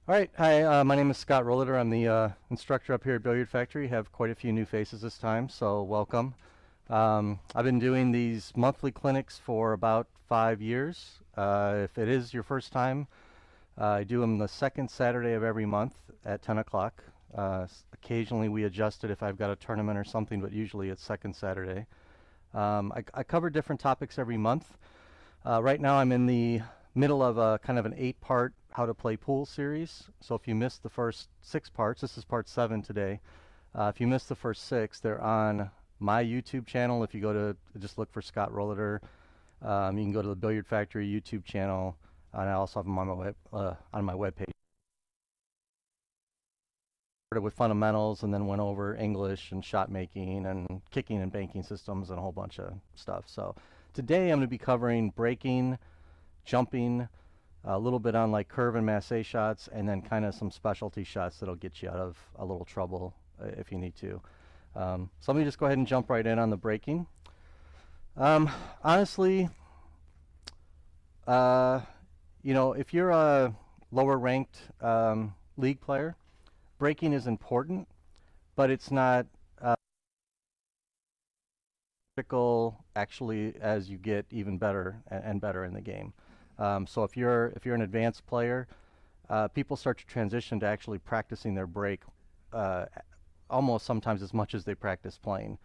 All right, hi, my name is Scott Rolliter. I'm the instructor up here at Billiard Factory. Have quite a few new faces this time, so welcome. I've been doing these monthly clinics for about 5 years. If it is your first time, I do them the second Saturday of every month at 10 o'clock. Occasionally we adjust it if I've got a tournament or something, but usually it's second Saturday. I cover different topics every month. Right now I'm in the middle of a kind of an 8-part how to play pool series. So if you missed the first 6 parts, this is part 7 today. If you missed the first 6, they're on my YouTube channel. If you go to just look for Scott Rolliter, you can go to the Billiard Factory YouTube channel, and I also have them on my webpage. Started with fundamentals and then went over English and shot making and kicking and banking systems and a whole bunch of stuff. So today I'm going to be covering breaking, jumping, a little bit on like curve and masse shots, and then kind of some specialty shots that'll get you out of a little trouble if you need to. So let me just go ahead and jump right in on the breaking. Honestly, if you're a lower ranked league player, breaking is important, but it's not critical actually as you get even better and better in the game. So if you're an advanced player, people start to transition to actually practicing their break almost sometimes as much as they practice playing.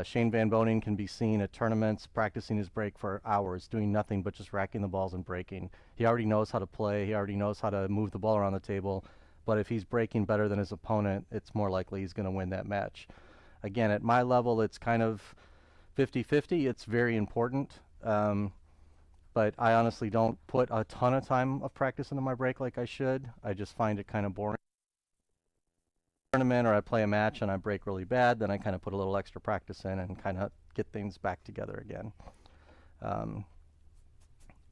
Shane Van Boning can be seen at tournaments practicing his break for hours, doing nothing but just racking the balls and breaking. He already knows how to play. He already knows how to move the ball around the table. But if he's breaking better than his opponent, it's more likely he's going to win that match. Again, at my level, it's kind of 50-50. It's very important. But I honestly don't put a ton of time of practice into my break like I should. I just find it kind of boring. Tournament or I play a match and I break really bad, then I kind of put a little extra practice in and kind of get things back together again.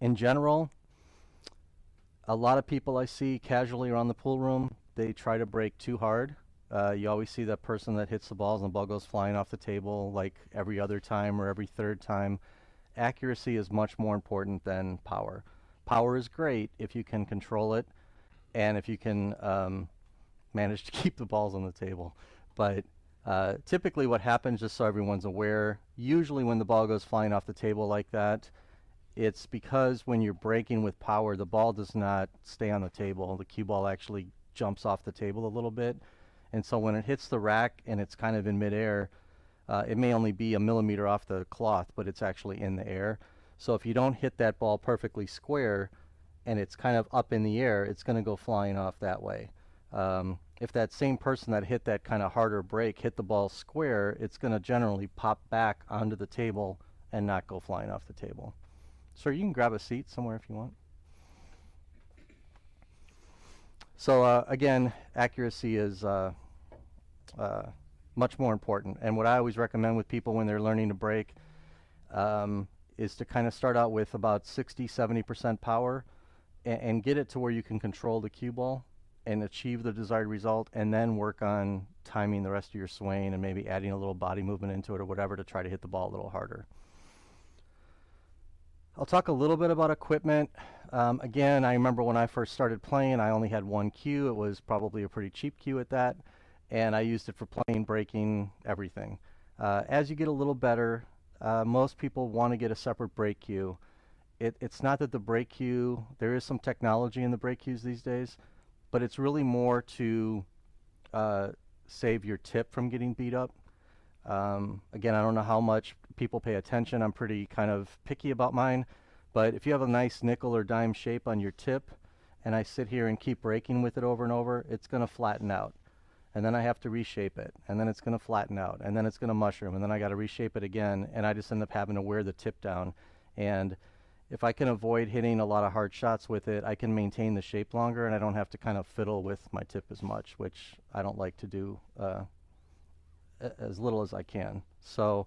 In general, a lot of people I see casually around the pool room, they try to break too hard. You always see that person that hits the balls and the ball goes flying off the table like every other time or every third time. Accuracy is much more important than power. Power is great if you can control it and if you can manage to keep the balls on the table. But typically what happens, just so everyone's aware, usually when the ball goes flying off the table like that, it's because when you're breaking with power, the ball does not stay on the table. The cue ball actually jumps off the table a little bit. And so when it hits the rack and it's kind of in midair, it may only be a millimeter off the cloth, but it's actually in the air. So if you don't hit that ball perfectly square and it's kind of up in the air, it's going to go flying off that way. If that same person that hit that kind of harder break hit the ball square, it's going to generally pop back onto the table and not go flying off the table. Sir, you can grab a seat somewhere if you want. So again, accuracy is much more important. And what I always recommend with people when they're learning to break is to kind of start out with about 60-70% power and get it to where you can control the cue ball and achieve the desired result, and then work on timing the rest of your swing and maybe adding a little body movement into it or whatever to try to hit the ball a little harder. I'll talk a little bit about equipment. Again, I remember when I first started playing, I only had one cue. It was probably a pretty cheap cue at that, and I used it for playing, breaking, everything. As you get a little better, most people want to get a separate break cue. It's not that the break cue, there is some technology in the break cues these days, but it's really more to save your tip from getting beat up. Again, I don't know how much people pay attention. I'm pretty kind of picky about mine. But if you have a nice nickel or dime shape on your tip, and I sit here and keep breaking with it over and over, it's going to flatten out. And then I have to reshape it. And then it's going to flatten out. And then it's going to mushroom. And then I got to reshape it again. And I just end up having to wear the tip down. And if I can avoid hitting a lot of hard shots with it, I can maintain the shape longer, and I don't have to kind of fiddle with my tip as much, which I don't like to do as little as I can. So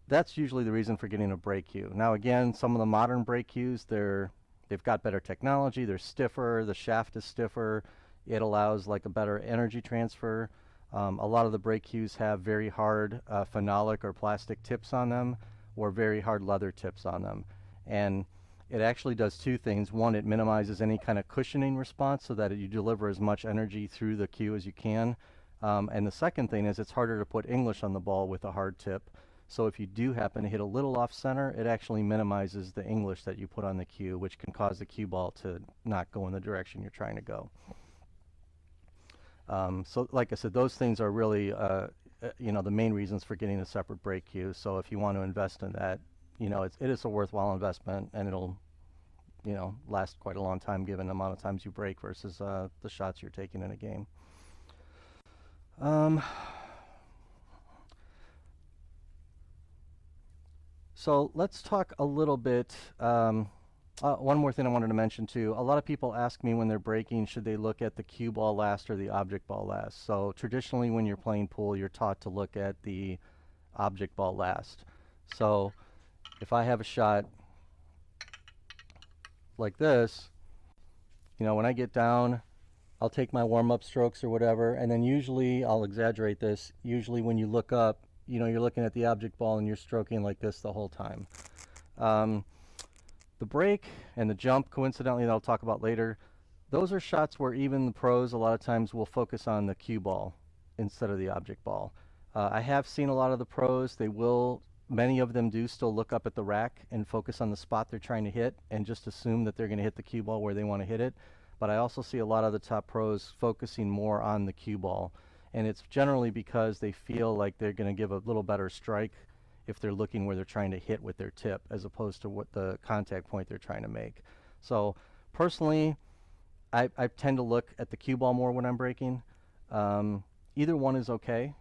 that's usually the reason for getting a break cue. Now again, some of the modern break cues, they've got better technology, they're stiffer, the shaft is stiffer, it allows like a better energy transfer. A lot of the break cues have very hard phenolic or plastic tips on them, or very hard leather tips on them. And it actually does two things. One, it minimizes any kind of cushioning response so that you deliver as much energy through the cue as you can. And the second thing is it's harder to put English on the ball with a hard tip. So if you do happen to hit a little off center, it actually minimizes the English that you put on the cue, which can cause the cue ball to not go in the direction you're trying to go. So like I said, those things are really, the main reasons for getting a separate break cue. So if you want to invest in that, it is a worthwhile investment, and it'll, last quite a long time given the amount of times you break versus the shots you're taking in a game. So let's talk a little bit. One more thing I wanted to mention too. A lot of people ask me when they're breaking, should they look at the cue ball last or the object ball last? So traditionally when you're playing pool, you're taught to look at the object ball last. So if I have a shot like this, when I get down, I'll take my warm-up strokes or whatever, and then usually, I'll exaggerate this, usually when you look up, you're looking at the object ball and you're stroking like this the whole time. The break and the jump, coincidentally, that I'll talk about later, those are shots where even the pros a lot of times will focus on the cue ball instead of the object ball. I have seen a lot of the pros, many of them do still look up at the rack and focus on the spot they're trying to hit and just assume that they're going to hit the cue ball where they want to hit it. But I also see a lot of the top pros focusing more on the cue ball. And it's generally because they feel like they're going to give a little better strike if they're looking where they're trying to hit with their tip as opposed to what the contact point they're trying to make. So personally, I tend to look at the cue ball more when I'm breaking. Either one is okay,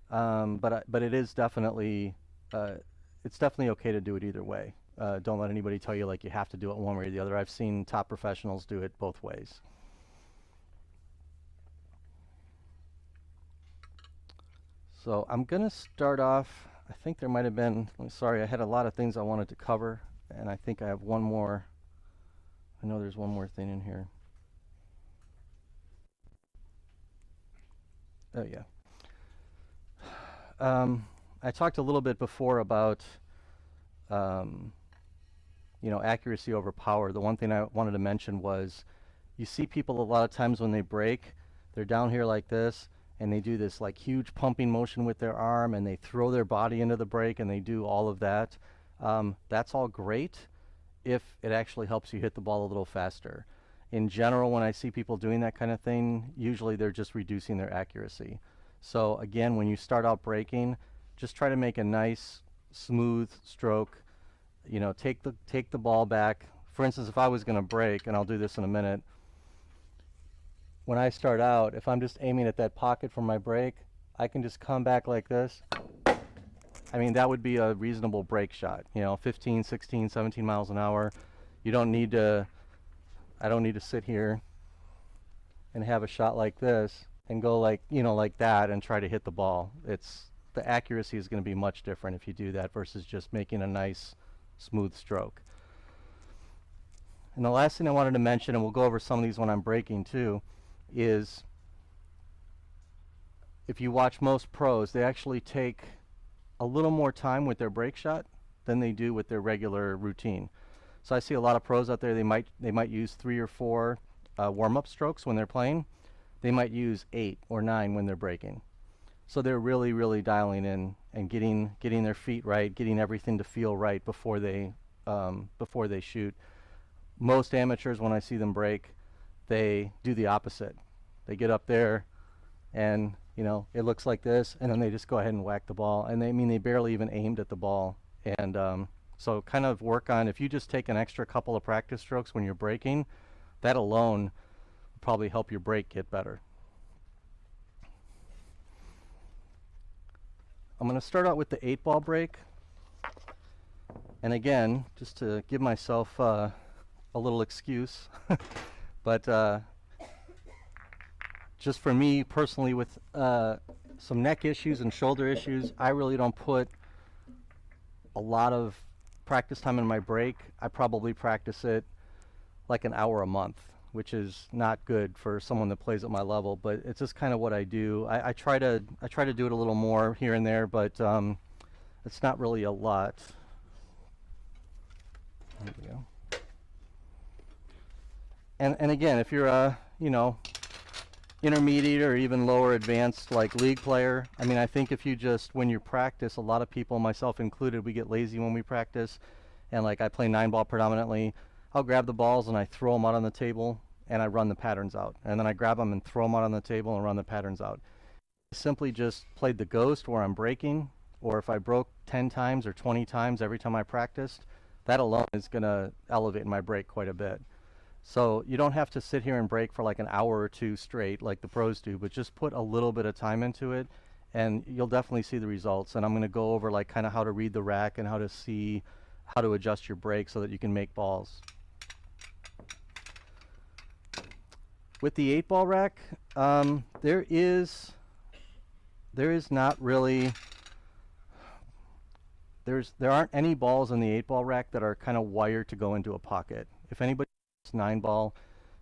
but it is definitely it's definitely okay to do it either way. Don't let anybody tell you like you have to do it one way or the other. I've seen top professionals do it both ways. So I'm going to start off, I think there might have been, sorry, I had a lot of things I wanted to cover, and I think I have one more. I know there's one more thing in here. Oh, yeah. I talked a little bit before about, accuracy over power. The one thing I wanted to mention was you see people a lot of times when they break, they're down here like this, and they do this like huge pumping motion with their arm, and they throw their body into the break, and they do all of that. That's all great if it actually helps you hit the ball a little faster. In general, when I see people doing that kind of thing, usually they're just reducing their accuracy. So again, when you start out breaking, just try to make a nice, smooth stroke. Take the ball back. For instance, if I was going to break, and I'll do this in a minute, when I start out, if I'm just aiming at that pocket for my break, I can just come back like this. I mean, that would be a reasonable break shot, 15, 16, 17 miles an hour. You don't need to, I don't need to sit here and have a shot like this and go like, like that and try to hit the ball. The accuracy is going to be much different if you do that versus just making a nice, smooth stroke. And the last thing I wanted to mention, and we'll go over some of these when I'm breaking too, is if you watch most pros, they actually take a little more time with their break shot than they do with their regular routine. So I see a lot of pros out there, they might use 3 or 4 warm-up strokes when they're playing. They might use 8 or 9 when they're breaking. So they're really, really dialing in and getting their feet right, getting everything to feel right before they shoot. Most amateurs, when I see them break, they do the opposite. They get up there, and it looks like this, and then they just go ahead and whack the ball. And they barely even aimed at the ball. And so kind of work on, if you just take an extra couple of practice strokes when you're breaking, that alone will probably help your break get better. I'm going to start out with the 8-ball break. And again, just to give myself a little excuse, but just for me personally with some neck issues and shoulder issues, I really don't put a lot of practice time in my break. I probably practice it like an hour a month, which is not good for someone that plays at my level, but it's just kind of what I do. I try to do it a little more here and there, but it's not really a lot. There we go. And again, if you're a, you know, intermediate or even lower advanced like league player, I mean, I think if you just, when you practice, a lot of people, myself included, we get lazy when we practice. And like I play 9-ball predominantly, I'll grab the balls and I throw them out on the table and I run the patterns out. And then I grab them and throw them out on the table and run the patterns out. Simply just played the ghost where I'm breaking, or if I broke 10 times or 20 times every time I practiced, that alone is going to elevate my break quite a bit. So you don't have to sit here and break for like an hour or two straight like the pros do, but just put a little bit of time into it and you'll definitely see the results. And I'm going to go over like kind of how to read the rack and how to see how to adjust your break so that you can make balls. With the 8-ball rack, there is not really, there aren't any balls in the 8-ball rack that are kind of wired to go into a pocket. If anybody 9-ball,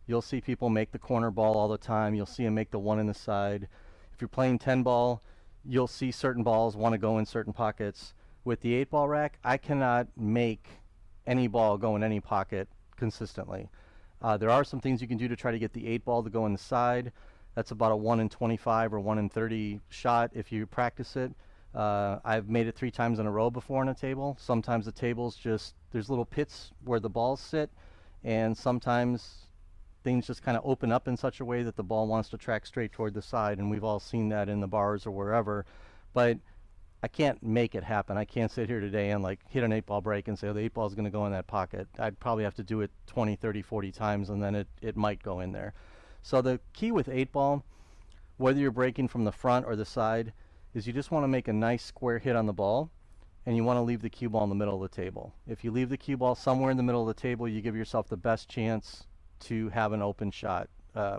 you'll see people make the corner ball all the time. You'll see them make the one in the side. If you're playing 10-ball, you'll see certain balls want to go in certain pockets. With the 8-ball rack, I cannot make any ball go in any pocket consistently. There are some things you can do to try to get the 8-ball to go in the side. That's about a 1 in 25 or 1 in 30 shot if you practice it. I've made it 3 times in a row before on a table. Sometimes the tables just, there's little pits where the balls sit, and sometimes things just kind of open up in such a way that the ball wants to track straight toward the side, and we've all seen that in the bars or wherever. But I can't make it happen. I can't sit here today and like hit an 8-ball break and say, oh, the 8-ball is going to go in that pocket. I'd probably have to do it 20, 30, 40 times, and then it might go in there. So the key with 8-ball, whether you're breaking from the front or the side, is you just want to make a nice square hit on the ball, and you want to leave the cue ball in the middle of the table. If you leave the cue ball somewhere in the middle of the table, you give yourself the best chance to have an open shot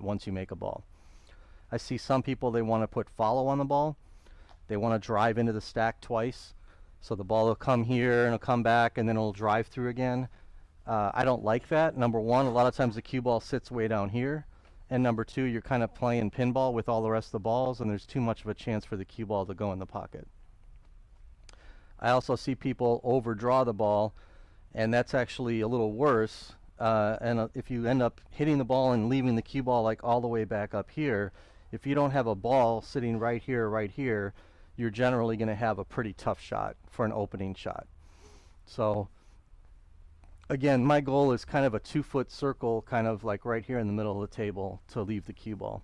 once you make a ball. I see some people, they want to put follow on the ball. They want to drive into the stack twice. So the ball will come here and it'll come back and then it'll drive through again. I don't like that. Number one, a lot of times the cue ball sits way down here. And number two, you're kind of playing pinball with all the rest of the balls, and there's too much of a chance for the cue ball to go in the pocket. I also see people overdraw the ball, and that's actually a little worse. If you end up hitting the ball and leaving the cue ball like all the way back up here, if you don't have a ball sitting right here, you're generally going to have a pretty tough shot for an opening shot. So again, my goal is kind of a 2-foot circle, kind of like right here in the middle of the table to leave the cue ball.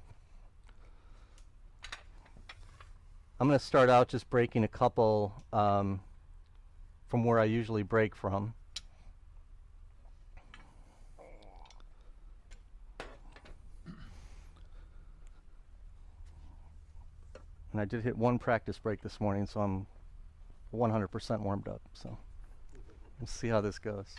I'm going to start out just breaking a couple from where I usually break from. And I did hit one practice break this morning, so I'm 100% warmed up. So we'll see how this goes.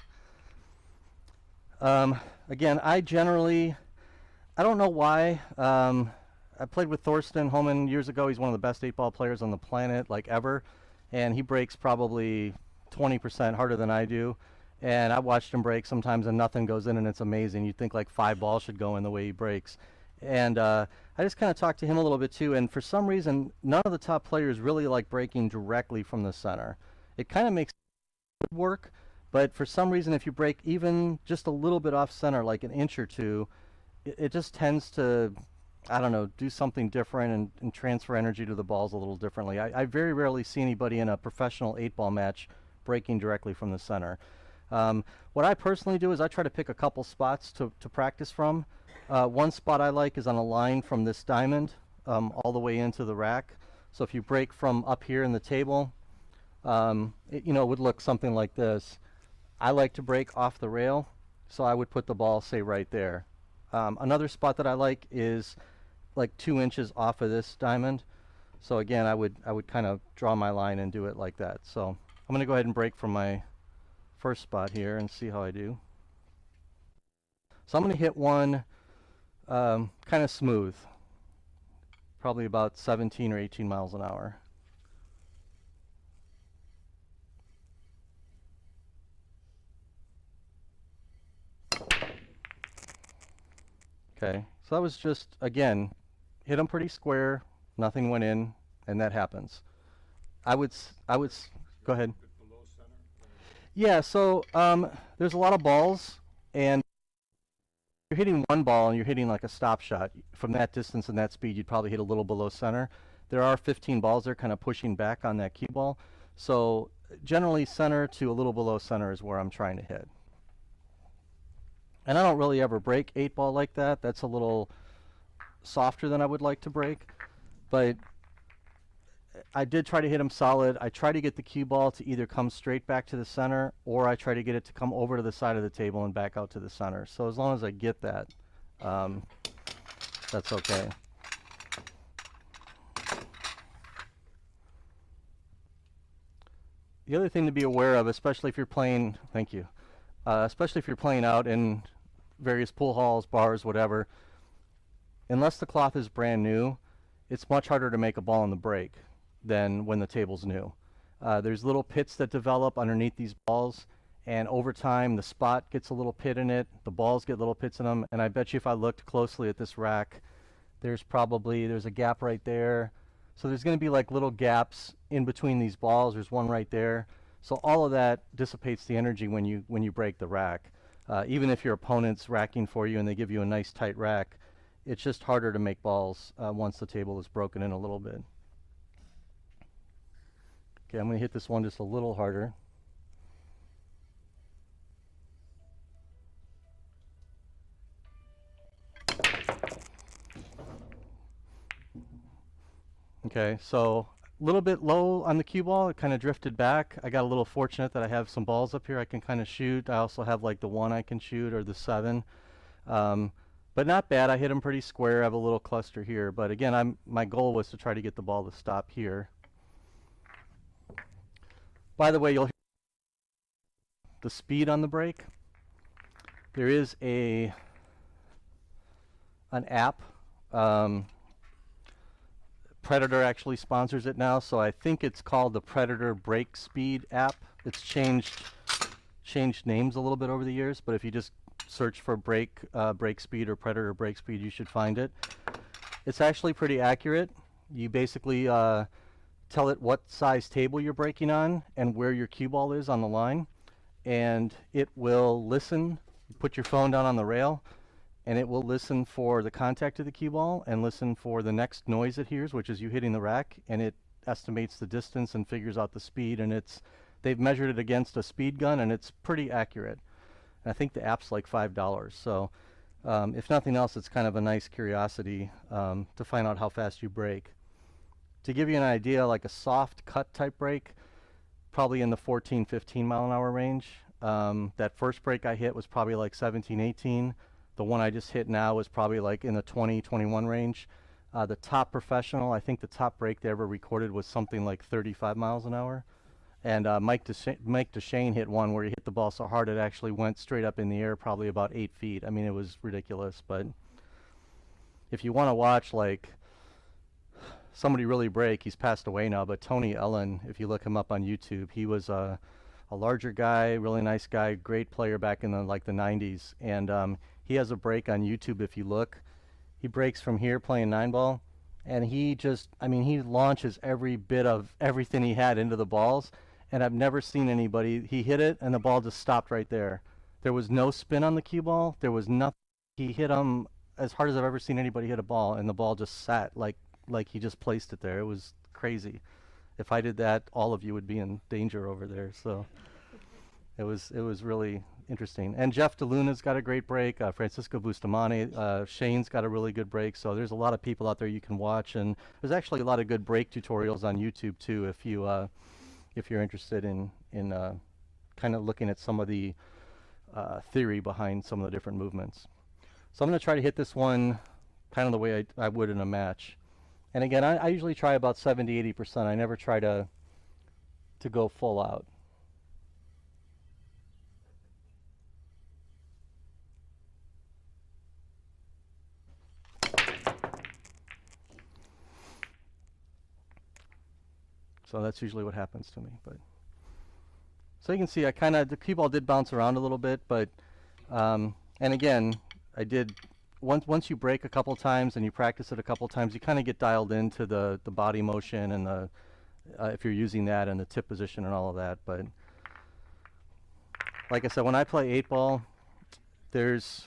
Again, I don't know why. I played with Thorsten Homan years ago. He's one of the best 8-ball players on the planet, like ever. And he breaks probably 20% harder than I do. And I watched him break sometimes and nothing goes in and it's amazing. You'd think like 5 balls should go in the way he breaks. And I just kind of talked to him a little bit too. And for some reason, none of the top players really like breaking directly from the center. It kind of makes it work. But for some reason, if you break even just a little bit off center, like an inch or two, it just tends to, I don't know, do something different and transfer energy to the balls a little differently. I very rarely see anybody in a professional 8-ball match breaking directly from the center. What I personally do is I try to pick a couple spots to practice from. One spot I like is on a line from this diamond all the way into the rack. So if you break from up here in the table, it would look something like this. I like to break off the rail, so I would put the ball, say, right there. Another spot that I like is like 2 inches off of this diamond. So again, I would kind of draw my line and do it like that. So I'm going to go ahead and break from my first spot here and see how I do. So I'm going to hit one kind of smooth, probably about 17 or 18 miles an hour. Okay, so that was just, again, hit them pretty square, nothing went in, and that happens. I would go ahead. Yeah, so there's a lot of balls, and you're hitting one ball and you're hitting like a stop shot, from that distance and that speed, you'd probably hit a little below center. There are 15 balls there kind of pushing back on that cue ball. So generally center to a little below center is where I'm trying to hit. And I don't really ever break 8-ball like that. That's a little softer than I would like to break. But I did try to hit him solid. I try to get the cue ball to either come straight back to the center, or I try to get it to come over to the side of the table and back out to the center. So as long as I get that, that's okay. The other thing to be aware of, especially if you're playing, thank you, especially if you're playing out in various pool halls, bars, whatever, unless the cloth is brand new, it's much harder to make a ball in the break than when the table's new. There's little pits that develop underneath these balls, and over time the spot gets a little pit in it, the balls get little pits in them, and I bet you if I looked closely at this rack, there's a gap right there. So there's going to be like little gaps in between these balls. There's one right there. So all of that dissipates the energy when you break the rack. Even if your opponent's racking for you and they give you a nice tight rack, it's just harder to make balls once the table is broken in a little bit. Okay, I'm going to hit this one just a little harder. Okay, so a little bit low on the cue ball. It kind of drifted back. I got a little fortunate that I have some balls up here I can kind of shoot. I also have like the 1 I can shoot, or the 7. But not bad. I hit them pretty square. I have a little cluster here. But again, my goal was to try to get the ball to stop here. By the way, you'll hear the speed on the break. There is an app. Predator actually sponsors it now, so I think it's called the Predator Break Speed app. It's changed names a little bit over the years, but if you just search for break speed or Predator Break Speed, you should find it. It's actually pretty accurate. You basically tell it what size table you're breaking on and where your cue ball is on the line, and it will listen. You put your phone down on the rail, and it will listen for the contact of the cue ball and listen for the next noise it hears, which is you hitting the rack, and it estimates the distance and figures out the speed, and they've measured it against a speed gun, and it's pretty accurate. And I think the app's like $5, so if nothing else, it's kind of a nice curiosity to find out how fast you break. To give you an idea, like a soft cut type break, probably in the 14, 15 mile an hour range. That first break I hit was probably like 17, 18. The one I just hit now is probably like in the 20, 21 range. The top professional, I think the top break they ever recorded was something like 35 miles an hour. And Mike Deshane hit one where he hit the ball so hard it actually went straight up in the air, probably about 8 feet. I mean, it was ridiculous. But if you want to watch like somebody really break, he's passed away now, but Tony Ellen, if you look him up on YouTube, he was a larger guy, really nice guy, great player back in the 90s. And he has a break on YouTube. If you look, he breaks from here playing 9-ball, and he launches every bit of everything he had into the balls, and I've never seen anybody, he hit it and the ball just stopped right there. There was no spin on the cue ball, there was nothing. He hit him as hard as I've ever seen anybody hit a ball, and the ball just sat like he just placed it there. It was crazy. If I did that, all of you would be in danger over there. So it was really interesting. And Jeff DeLuna's got a great break. Francisco Bustamante, Shane's got a really good break. So there's a lot of people out there you can watch, and there's actually a lot of good break tutorials on YouTube too. If you're interested in kind of looking at some of the theory behind some of the different movements. So I'm going to try to hit this one kind of the way I would in a match. And again, I usually try about 70-80%. I never try to go full out. So that's usually what happens to me. But so you can see, the cue ball did bounce around a little bit, but and again, I did. Once you break a couple times and you practice it a couple times, you kind of get dialed into the body motion and the if you're using that and the tip position and all of that. But like I said, when I play 8-ball, there's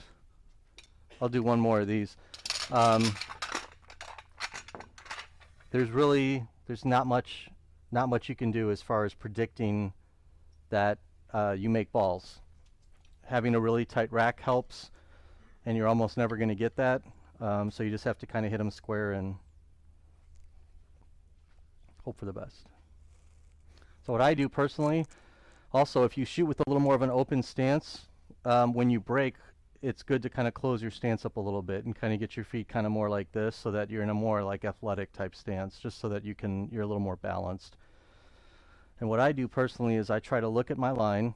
I'll do one more of these. Um, there's not much you can do as far as predicting that you make balls. Having a really tight rack helps, and you're almost never going to get that. So you just have to kind of hit them square and hope for the best. So what I do personally, also if you shoot with a little more of an open stance, when you break, it's good to kind of close your stance up a little bit and kind of get your feet kind of more like this, so that you're in a more like athletic type stance, just so that you're a little more balanced. And what I do personally is I try to look at my line,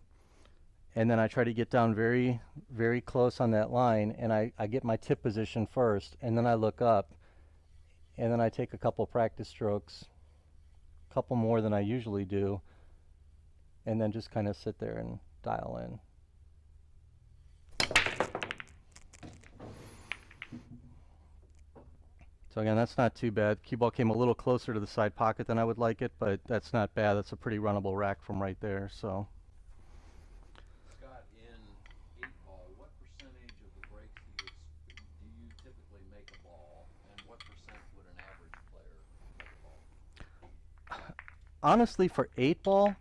and then I try to get down very, very close on that line, and I get my tip position first, and then I look up, and then I take a couple practice strokes, a couple more than I usually do, and then just kind of sit there and dial in. So again, that's not too bad. Cue ball came a little closer to the side pocket than I would like it, but that's not bad. That's a pretty runnable rack from right there. So. Scott, in 8-ball, what percentage of the breaks do you typically make a ball, and what percent would an average player make a ball? Honestly, for 8-ball,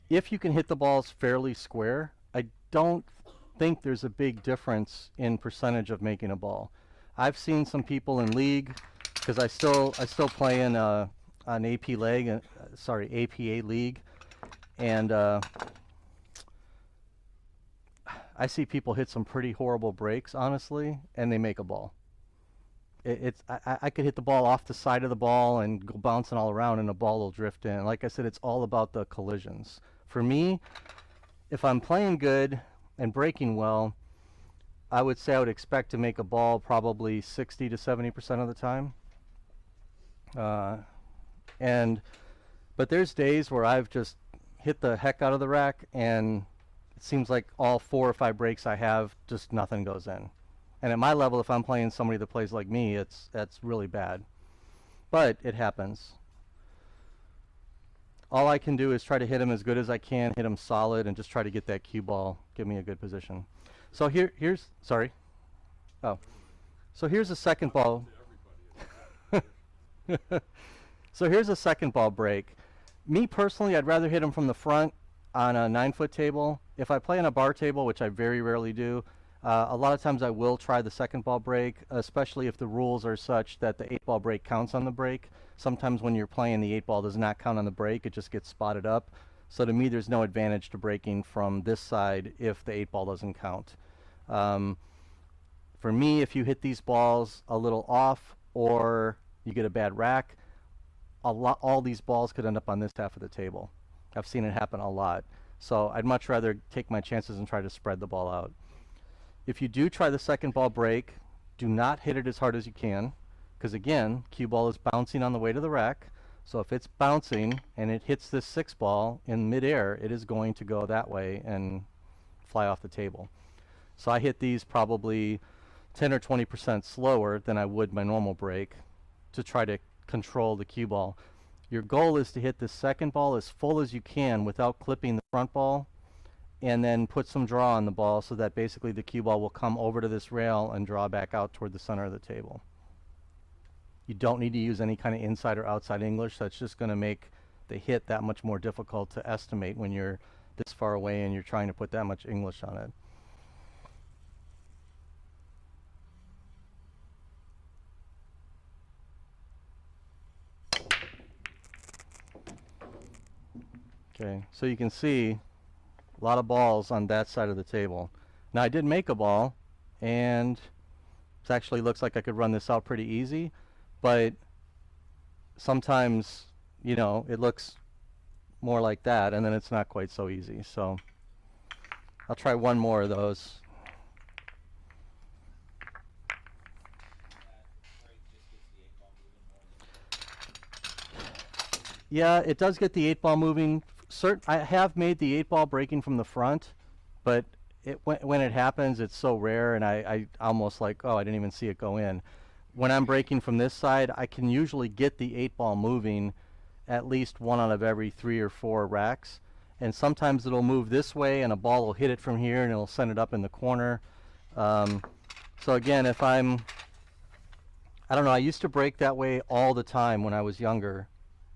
if you can hit the balls fairly square, I don't think there's a big difference in percentage of making a ball. I've seen some people in league, because I still play in an APA league, and I see people hit some pretty horrible breaks, honestly, and they make a ball. I could hit the ball off the side of the ball and go bouncing all around, and a ball will drift in. Like I said, it's all about the collisions. For me, if I'm playing good and breaking well, I would say I would expect to make a ball probably 60 to 70% of the time. But there's days where I've just hit the heck out of the rack, and it seems like all 4 or 5 breaks I have, just nothing goes in. And at my level, if I'm playing somebody that plays like me, that's really bad. But it happens. All I can do is try to hit him as good as I can, hit him solid, and just try to get that cue ball, give me a good position. So here's sorry. Oh, so here's a second ball. So here's a second ball break. Me personally, I'd rather hit him from the front on a 9-foot table. If I play on a bar table, which I very rarely do, a lot of times I will try the second ball break, especially if the rules are such that the 8-ball break counts on the break. Sometimes when you're playing, the 8-ball does not count on the break, it just gets spotted up. So to me, there's no advantage to breaking from this side if the 8-ball doesn't count. For me, if you hit these balls a little off or you get a bad rack, all these balls could end up on this half of the table. I've seen it happen a lot. So I'd much rather take my chances and try to spread the ball out. If you do try the second ball break, do not hit it as hard as you can, because again, cue ball is bouncing on the way to the rack. So if it's bouncing and it hits this 6-ball in midair, it is going to go that way and fly off the table. So I hit these probably 10 or 20% slower than I would my normal break to try to control the cue ball. Your goal is to hit the second ball as full as you can without clipping the front ball, and then put some draw on the ball so that basically the cue ball will come over to this rail and draw back out toward the center of the table. You don't need to use any kind of inside or outside English. That's just going to make the hit that much more difficult to estimate when you're this far away and you're trying to put that much English on it. Okay, so you can see a lot of balls on that side of the table. Now I did make a ball, and it actually looks like I could run this out pretty easy, but sometimes, you know, it looks more like that, and then it's not quite so easy. So I'll try one more of those. Yeah, it does get the 8-ball moving. I have made the 8-ball breaking from the front, but when it happens, it's so rare, and I almost like, oh, I didn't even see it go in. When I'm breaking from this side, I can usually get the 8-ball moving at least 1 out of every 3 or 4 racks, and sometimes it'll move this way, and a ball will hit it from here, and it'll send it up in the corner. So again, if I don't know, I used to break that way all the time when I was younger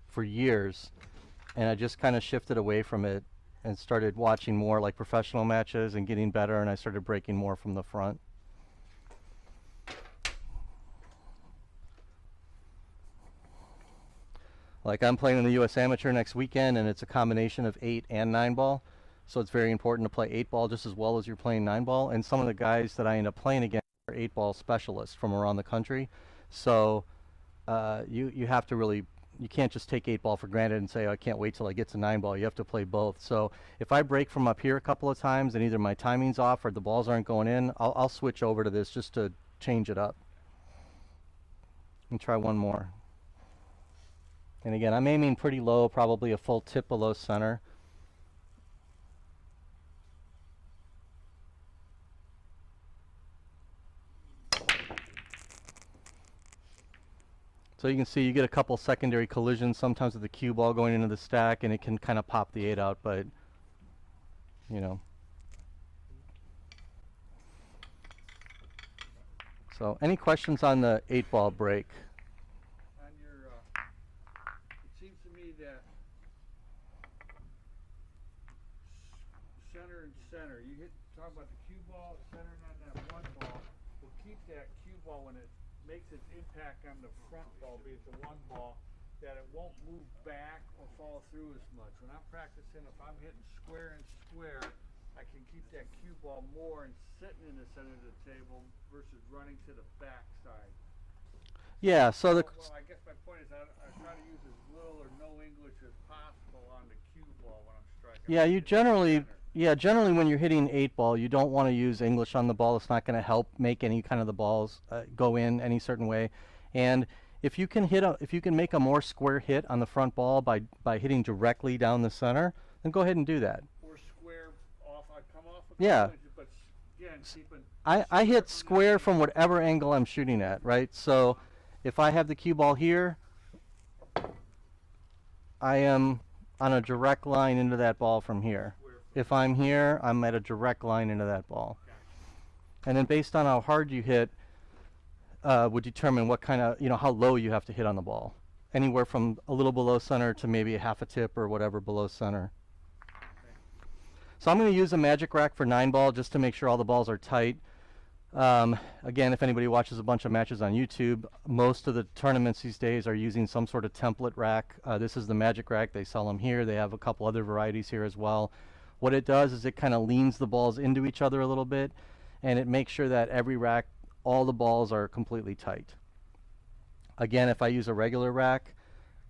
for years, and I just kind of shifted away from it and started watching more like professional matches and getting better, and I started breaking more from the front. Like I'm playing in the US Amateur next weekend, and it's a combination of 8 and 9 ball. So it's very important to play 8 ball just as well as you're playing 9 ball. And some of the guys that I end up playing against are 8 ball specialists from around the country. So you have to really, you can't just take 8 ball for granted and say, oh, I can't wait till I get to 9 ball. You have to play both. So if I break from up here a couple of times and either my timing's off or the balls aren't going in, I'll switch over to this just to change it up. And try one more. And again, I'm aiming pretty low, probably a full tip below center. So you can see you get a couple secondary collisions sometimes with the cue ball going into the stack, and it can kind of pop the 8 out, but you know. So any questions on the 8 ball break? On your, it seems to me that center and center, you talk about the cue ball, centering on that one ball, will keep that cue ball when it makes its impact on the front ball, be it the one ball, that it won't move back or fall through as much. When I'm practicing, if I'm hitting square and square, I can keep that cue ball more and sitting in the center of the table versus running to the back side. Yeah, so the Well, I guess my point is I try to use as little or no English as possible on the cue ball when I'm striking. yeah, you generally generally when you're hitting 8 ball, you don't want to use English on the ball. It's not going to help make any kind of the balls go in any certain way. And if you can make a more square hit on the front ball by hitting directly down the center, then go ahead and do that. Or square off, I come off a Yeah. couple inches, but again, keeping I hit square from whatever angle I'm shooting at, right? So if I have the cue ball here, I am on a direct line into that ball from here. If I'm here, I'm at a direct line into that ball. And then based on how hard you hit would determine what kind of, how low you have to hit on the ball. Anywhere from a little below center to maybe a half a tip or whatever below center. So I'm going to use a magic rack for 9 ball just to make sure all the balls are tight. Again, if anybody watches a bunch of matches on YouTube, most of the tournaments these days are using some sort of template rack. This is the magic rack. They sell them here. They have a couple other varieties here as well. What it does is it kind of leans the balls into each other a little bit, and it makes sure that every rack, all the balls are completely tight. Again, if I use a regular rack,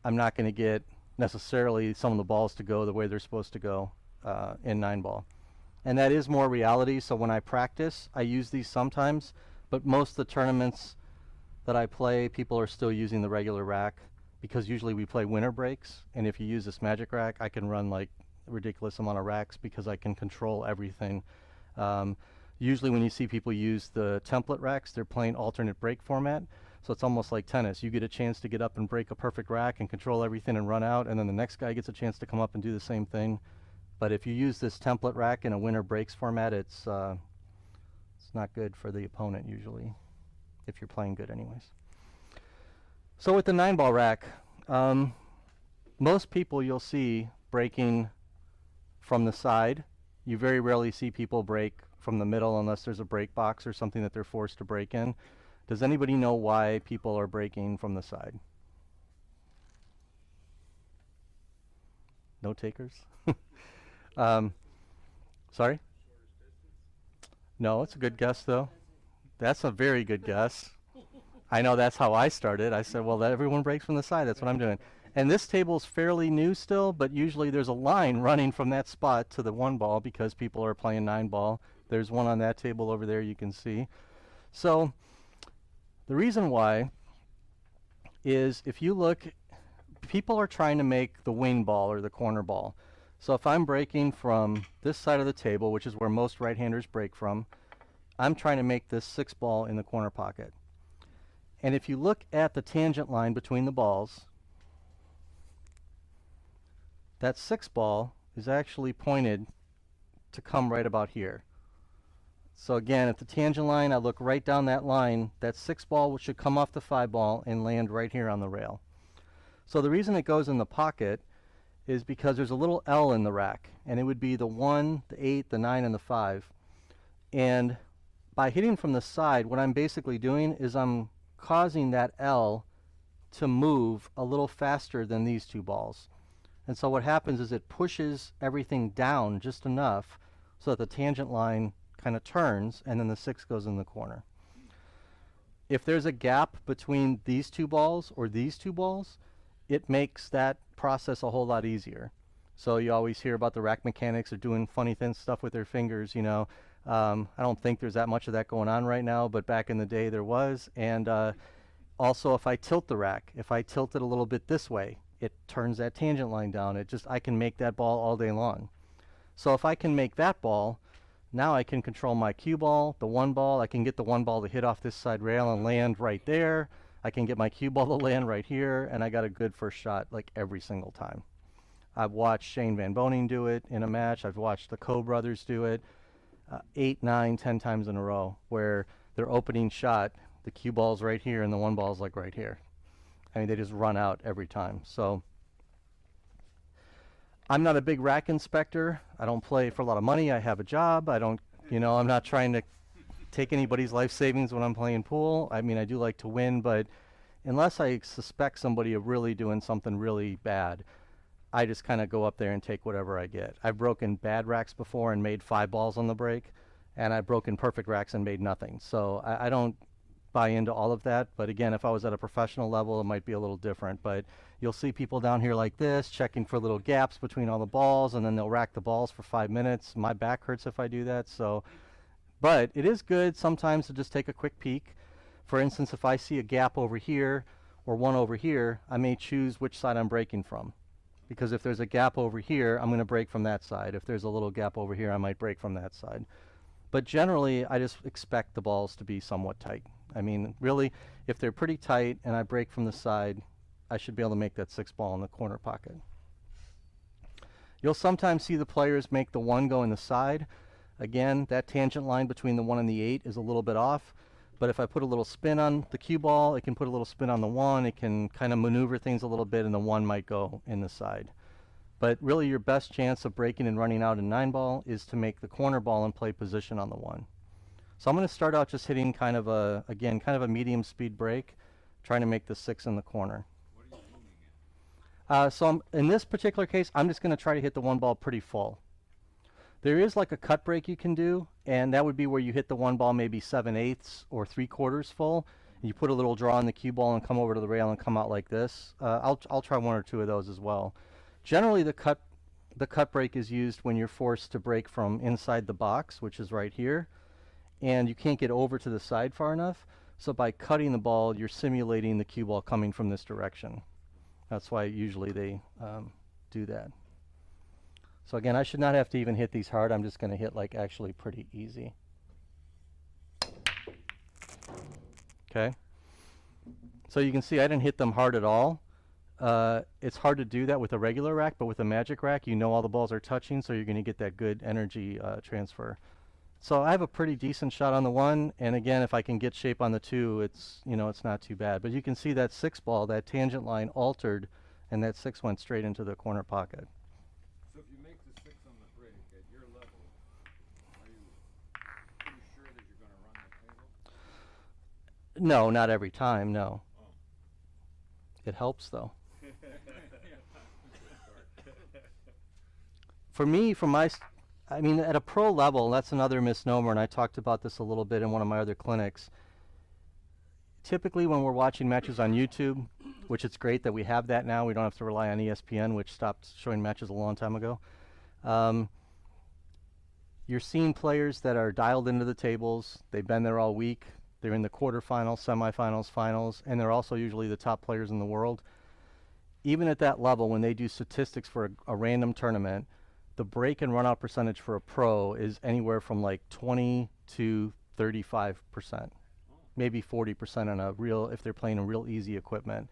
I'm not going to get necessarily some of the balls to go the way they're supposed to go in 9 ball. And that is more reality, so when I practice, I use these sometimes, but most of the tournaments that I play, people are still using the regular rack because usually we play winter breaks, and if you use this magic rack, I can run like a ridiculous amount of racks because I can control everything. Usually when you see people use the template racks, they're playing alternate break format, so it's almost like tennis. You get a chance to get up and break a perfect rack and control everything and run out, and then the next guy gets a chance to come up and do the same thing. But if you use this template rack in a winner breaks format, it's not good for the opponent usually, if you're playing good anyways. So with the 9 ball rack, most people you'll see breaking from the side. You very rarely see people break from the middle unless there's a break box or something that they're forced to break in. Does anybody know why people are breaking from the side? No takers? Sorry? No, it's a good guess though. That's a very good guess. I know that's how I started. I said, well, everyone breaks from the side. That's what I'm doing. And this table's fairly new still, but usually there's a line running from that spot to the 1 ball because people are playing 9 ball. There's one on that table over there you can see. So the reason why is if you look, people are trying to make the wing ball or the corner ball. So if I'm breaking from this side of the table, which is where most right-handers break from, I'm trying to make this 6 ball in the corner pocket. And if you look at the tangent line between the balls, that 6 ball is actually pointed to come right about here. So again, at the tangent line, I look right down that line. That 6 ball should come off the 5 ball and land right here on the rail. So the reason it goes in the pocket is because there's a little L in the rack, and it would be the 1, the 8, the 9, and the 5. And by hitting from the side, what I'm basically doing is I'm causing that L to move a little faster than these 2 balls. And so what happens is it pushes everything down just enough so that the tangent line kind of turns, and then the 6 goes in the corner. If there's a gap between these 2 balls or these 2 balls, it makes that process a whole lot easier. So you always hear about the rack mechanics are doing funny thin stuff with their fingers, you know. I don't think there's that much of that going on right now, but back in the day there was. And also, if I tilt the rack, if I tilt it a little bit this way, it turns that tangent line down. I can make that ball all day long. So if I can make that ball, now I can control my cue ball, the 1 ball. I can get the 1 ball to hit off this side rail and land right there. I can get my cue ball to land right here, and I got a good first shot like every single time. I've watched Shane Van Boening do it in a match. I've watched the Coe brothers do it 8, 9, 10 times in a row, where their opening shot, the cue ball's right here and the 1 ball's like right here. I mean, they just run out every time. So I'm not a big rack inspector. I don't play for a lot of money. I have a job. I don't, you know, I'm not trying to take anybody's life savings when I'm playing pool. I mean, I do like to win, but unless I suspect somebody of really doing something really bad, I just kind of go up there and take whatever I get. I've broken bad racks before and made 5 balls on the break, and I've broken perfect racks and made nothing. So I don't buy into all of that. But again, if I was at a professional level, it might be a little different. But you'll see people down here like this, checking for little gaps between all the balls, and then they'll rack the balls for 5 minutes. My back hurts if I do that. So, but it is good sometimes to just take a quick peek. For instance, if I see a gap over here or one over here, I may choose which side I'm breaking from. Because if there's a gap over here, I'm going to break from that side. If there's a little gap over here, I might break from that side. But generally, I just expect the balls to be somewhat tight. I mean, really, if they're pretty tight and I break from the side, I should be able to make that 6 ball in the corner pocket. You'll sometimes see the players make the 1 go in the side. Again, that tangent line between the 1 and the 8 is a little bit off. But if I put a little spin on the cue ball, it can put a little spin on the 1. It can kind of maneuver things a little bit, and the 1 might go in the side. But really, your best chance of breaking and running out in 9 ball is to make the corner ball and play position on the 1. So I'm going to start out just hitting kind of a, again, kind of a medium speed break, trying to make the 6 in the corner. What are you aiming at? So in this particular case, I'm just going to try to hit the 1 ball pretty full. There is like a cut break you can do, and that would be where you hit the 1 ball maybe 7/8 or 3/4 full. And you put a little draw on the cue ball and come over to the rail and come out like this. I'll try 1 or 2 of those as well. Generally, the cut break is used when you're forced to break from inside the box, which is right here, and you can't get over to the side far enough. So by cutting the ball, you're simulating the cue ball coming from this direction. That's why usually they do that. So again, I should not have to even hit these hard. I'm just going to hit like actually pretty easy. Okay. So you can see I didn't hit them hard at all. It's hard to do that with a regular rack, but with a magic rack, you know all the balls are touching, so you're going to get that good energy transfer. So I have a pretty decent shot on the 1, and again, if I can get shape on the 2, it's, you know, it's not too bad. But you can see that 6 ball, that tangent line altered, and that 6 went straight into the corner pocket. So if you make the 6 on the break at your level, are you pretty sure that you're going to run the table? No, not every time, no. Oh. It helps, though. For me, I mean, at a pro level, that's another misnomer, and I talked about this a little bit in one of my other clinics. Typically, when we're watching matches on YouTube, which it's great that we have that now, we don't have to rely on ESPN, which stopped showing matches a long time ago. You're seeing players that are dialed into the tables. They've been there all week. They're in the quarterfinals, semifinals, finals, and they're also usually the top players in the world. Even at that level, when they do statistics for a random tournament, the break and run out percentage for a pro is anywhere from like 20 to 35%, maybe 40% on a real, if they're playing a real easy equipment.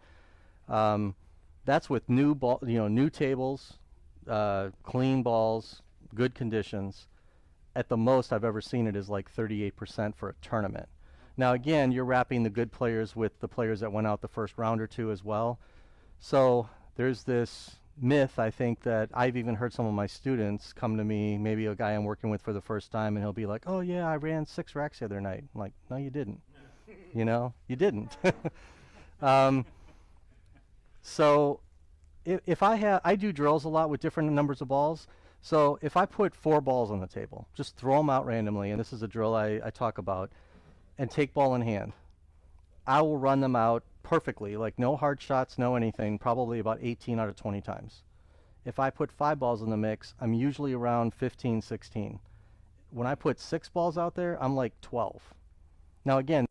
That's with new tables, clean balls, good conditions. at the most I've ever seen it is like 38% for a tournament. Now again, you're wrapping the good players with the players that went out the first round or two as well. So there's this myth, I think, that I've even heard some of my students come to me, maybe a guy I'm working with for the first time, and he'll be like, "Oh yeah, I ran 6 racks the other night." I'm like, "No, you didn't." You know, you didn't. So if I do drills a lot with different numbers of balls. So if I put 4 balls on the table, just throw them out randomly, and this is a drill I talk about, and take ball in hand, I will run them out perfectly, like no hard shots, no anything, probably about 18 out of 20 times. If I put 5 balls in the mix, I'm usually around 15, 16. When I put 6 balls out there, I'm like 12. Now again,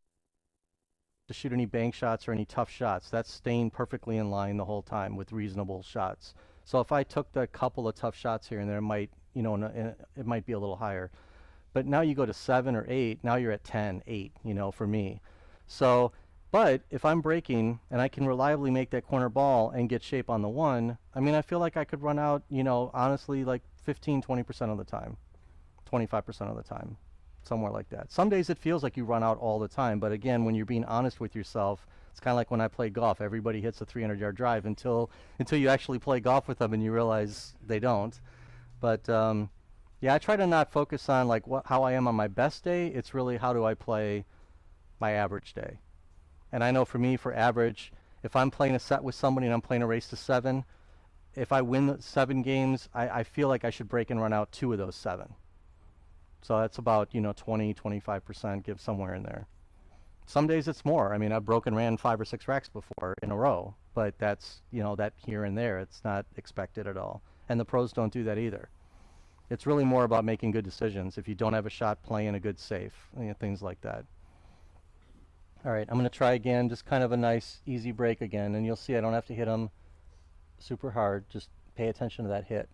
to shoot any bank shots or any tough shots, that's staying perfectly in line the whole time with reasonable shots. So if I took the couple of tough shots here and there, it might, you know, it might be a little higher. But now you go to 7 or 8, now you're at 10, 8, you know, for me. So, but if I'm breaking and I can reliably make that corner ball and get shape on the 1, I mean, I feel like I could run out, you know, honestly, like 15, 20% of the time, 25% of the time, somewhere like that. Some days it feels like you run out all the time, but again, when you're being honest with yourself, it's kind of like when I play golf. Everybody hits a 300-yard drive until you actually play golf with them and you realize they don't. But yeah, I try to not focus on like how I am on my best day. It's really how do I play my average day. And I know for me, for average, if I'm playing a set with somebody and I'm playing a race to 7, if I win the 7 games, I feel like I should break and run out 2 of those 7. So that's about, you know, 20, 25%, give somewhere in there. Some days it's more. I mean, I've broken ran 5 or 6 racks before in a row, but that's, you know, that here and there. It's not expected at all. And the pros don't do that either. It's really more about making good decisions. If you don't have a shot, playing a good safe, you know, things like that. All right, I'm going to try again, just kind of a nice, easy break again, and you'll see I don't have to hit them super hard. Just pay attention to that hit.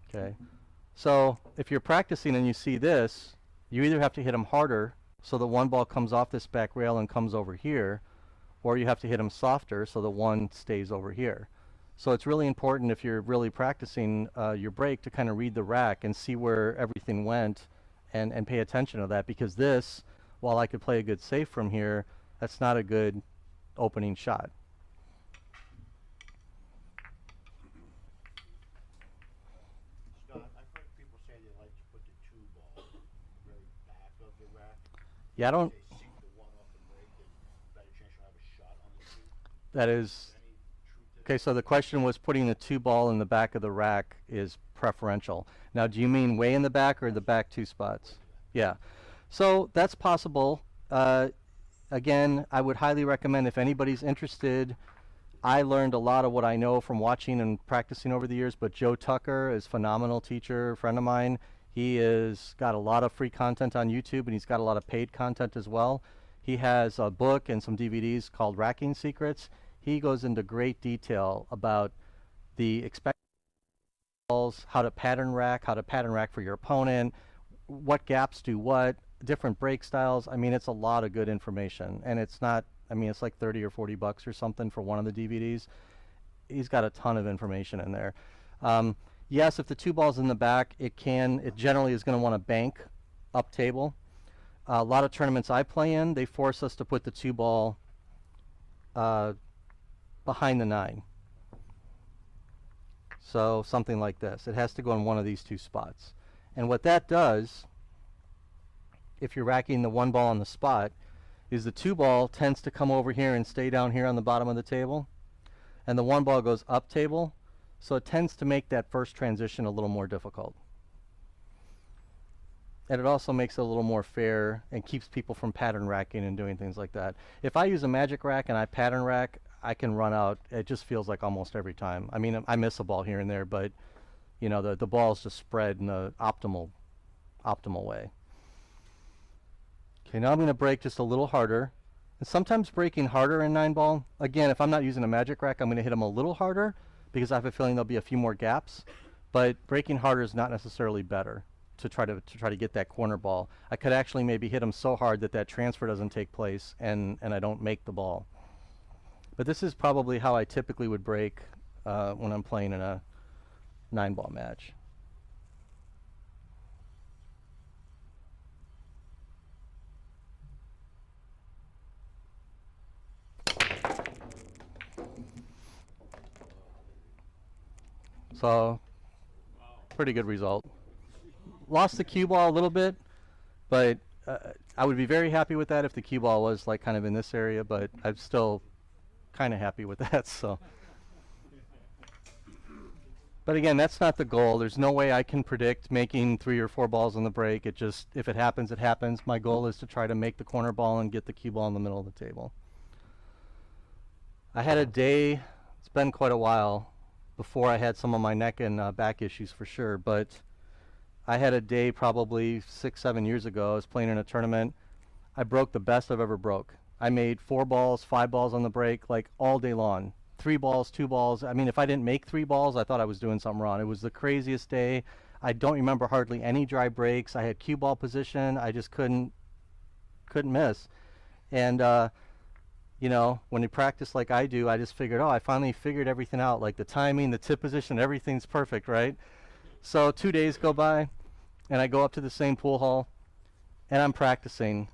Okay, so if you're practicing and you see this, you either have to hit them harder so the 1 ball comes off this back rail and comes over here, or you have to hit them softer so the 1 stays over here. So it's really important if you're really practicing your break to kind of read the rack and see where everything went and pay attention to that, because this, while I could play a good safe from here, that's not a good opening shot. Scott, I've heard people say they like to put the 2 ball very back of the rack. Yeah, I don't. They sink the 1 off the break and better chance you'll have a shot on the 2. That is. Okay, so the question was putting the 2 ball in the back of the rack is preferential. Now, do you mean way in the back or the back 2 spots? Yeah. So that's possible. Again, I would highly recommend, if anybody's interested, I learned a lot of what I know from watching and practicing over the years, but Joe Tucker is a phenomenal teacher, a friend of mine. He has got a lot of free content on YouTube, and he's got a lot of paid content as well. He has a book and some DVDs called Racking Secrets. He goes into great detail about the expected balls, how to pattern rack for your opponent, what gaps do what, different break styles. I mean, it's a lot of good information, and it's not, I mean, it's like 30 or 40 bucks or something for one of the DVDs. He's got a ton of information in there. Yes, if the 2 ball's in the back, it generally is going to want to bank up table. A lot of tournaments I play in, they force us to put the 2 ball behind the 9. So something like this. It has to go in one of these 2 spots. And what that does, if you're racking the 1 ball on the spot, is the 2 ball tends to come over here and stay down here on the bottom of the table, and the 1 ball goes up table, so it tends to make that first transition a little more difficult. And it also makes it a little more fair and keeps people from pattern racking and doing things like that. If I use a magic rack and I pattern rack, I can run out. It just feels like almost every time. I mean, I miss a ball here and there, but you know, the ball's just spread in the optimal way. Okay, now I'm going to break just a little harder. And sometimes breaking harder in 9 ball, again, if I'm not using a magic rack, I'm going to hit them a little harder because I have a feeling there'll be a few more gaps. But breaking harder is not necessarily better to try to get that corner ball. I could actually maybe hit them so hard that that transfer doesn't take place and I don't make the ball. But this is probably how I typically would break when I'm playing in a 9 ball match. So, pretty good result. Lost the cue ball a little bit, but I would be very happy with that if the cue ball was like kind of in this area, but I'm still kind of happy with that. So, but again, that's not the goal. There's no way I can predict making 3 or 4 balls on the break. It just, if it happens, it happens. My goal is to try to make the corner ball and get the cue ball in the middle of the table. I had a day, it's been quite a while, before I had some of my neck and back issues for sure, but I had a day probably 6-7 years ago. I was playing in a tournament. I broke the best I've ever broke. I made 4 balls, 5 balls on the break, like all day long. 3 balls, 2 balls. I mean, if I didn't make 3 balls, I thought I was doing something wrong. It was the craziest day. I don't remember hardly any dry breaks. I had cue ball position. I just couldn't miss. And you know, when you practice like I do, I just figured, oh, I finally figured everything out. Like the timing, the tip position, everything's perfect, right? So 2 days go by, and I go up to the same pool hall, and I'm practicing.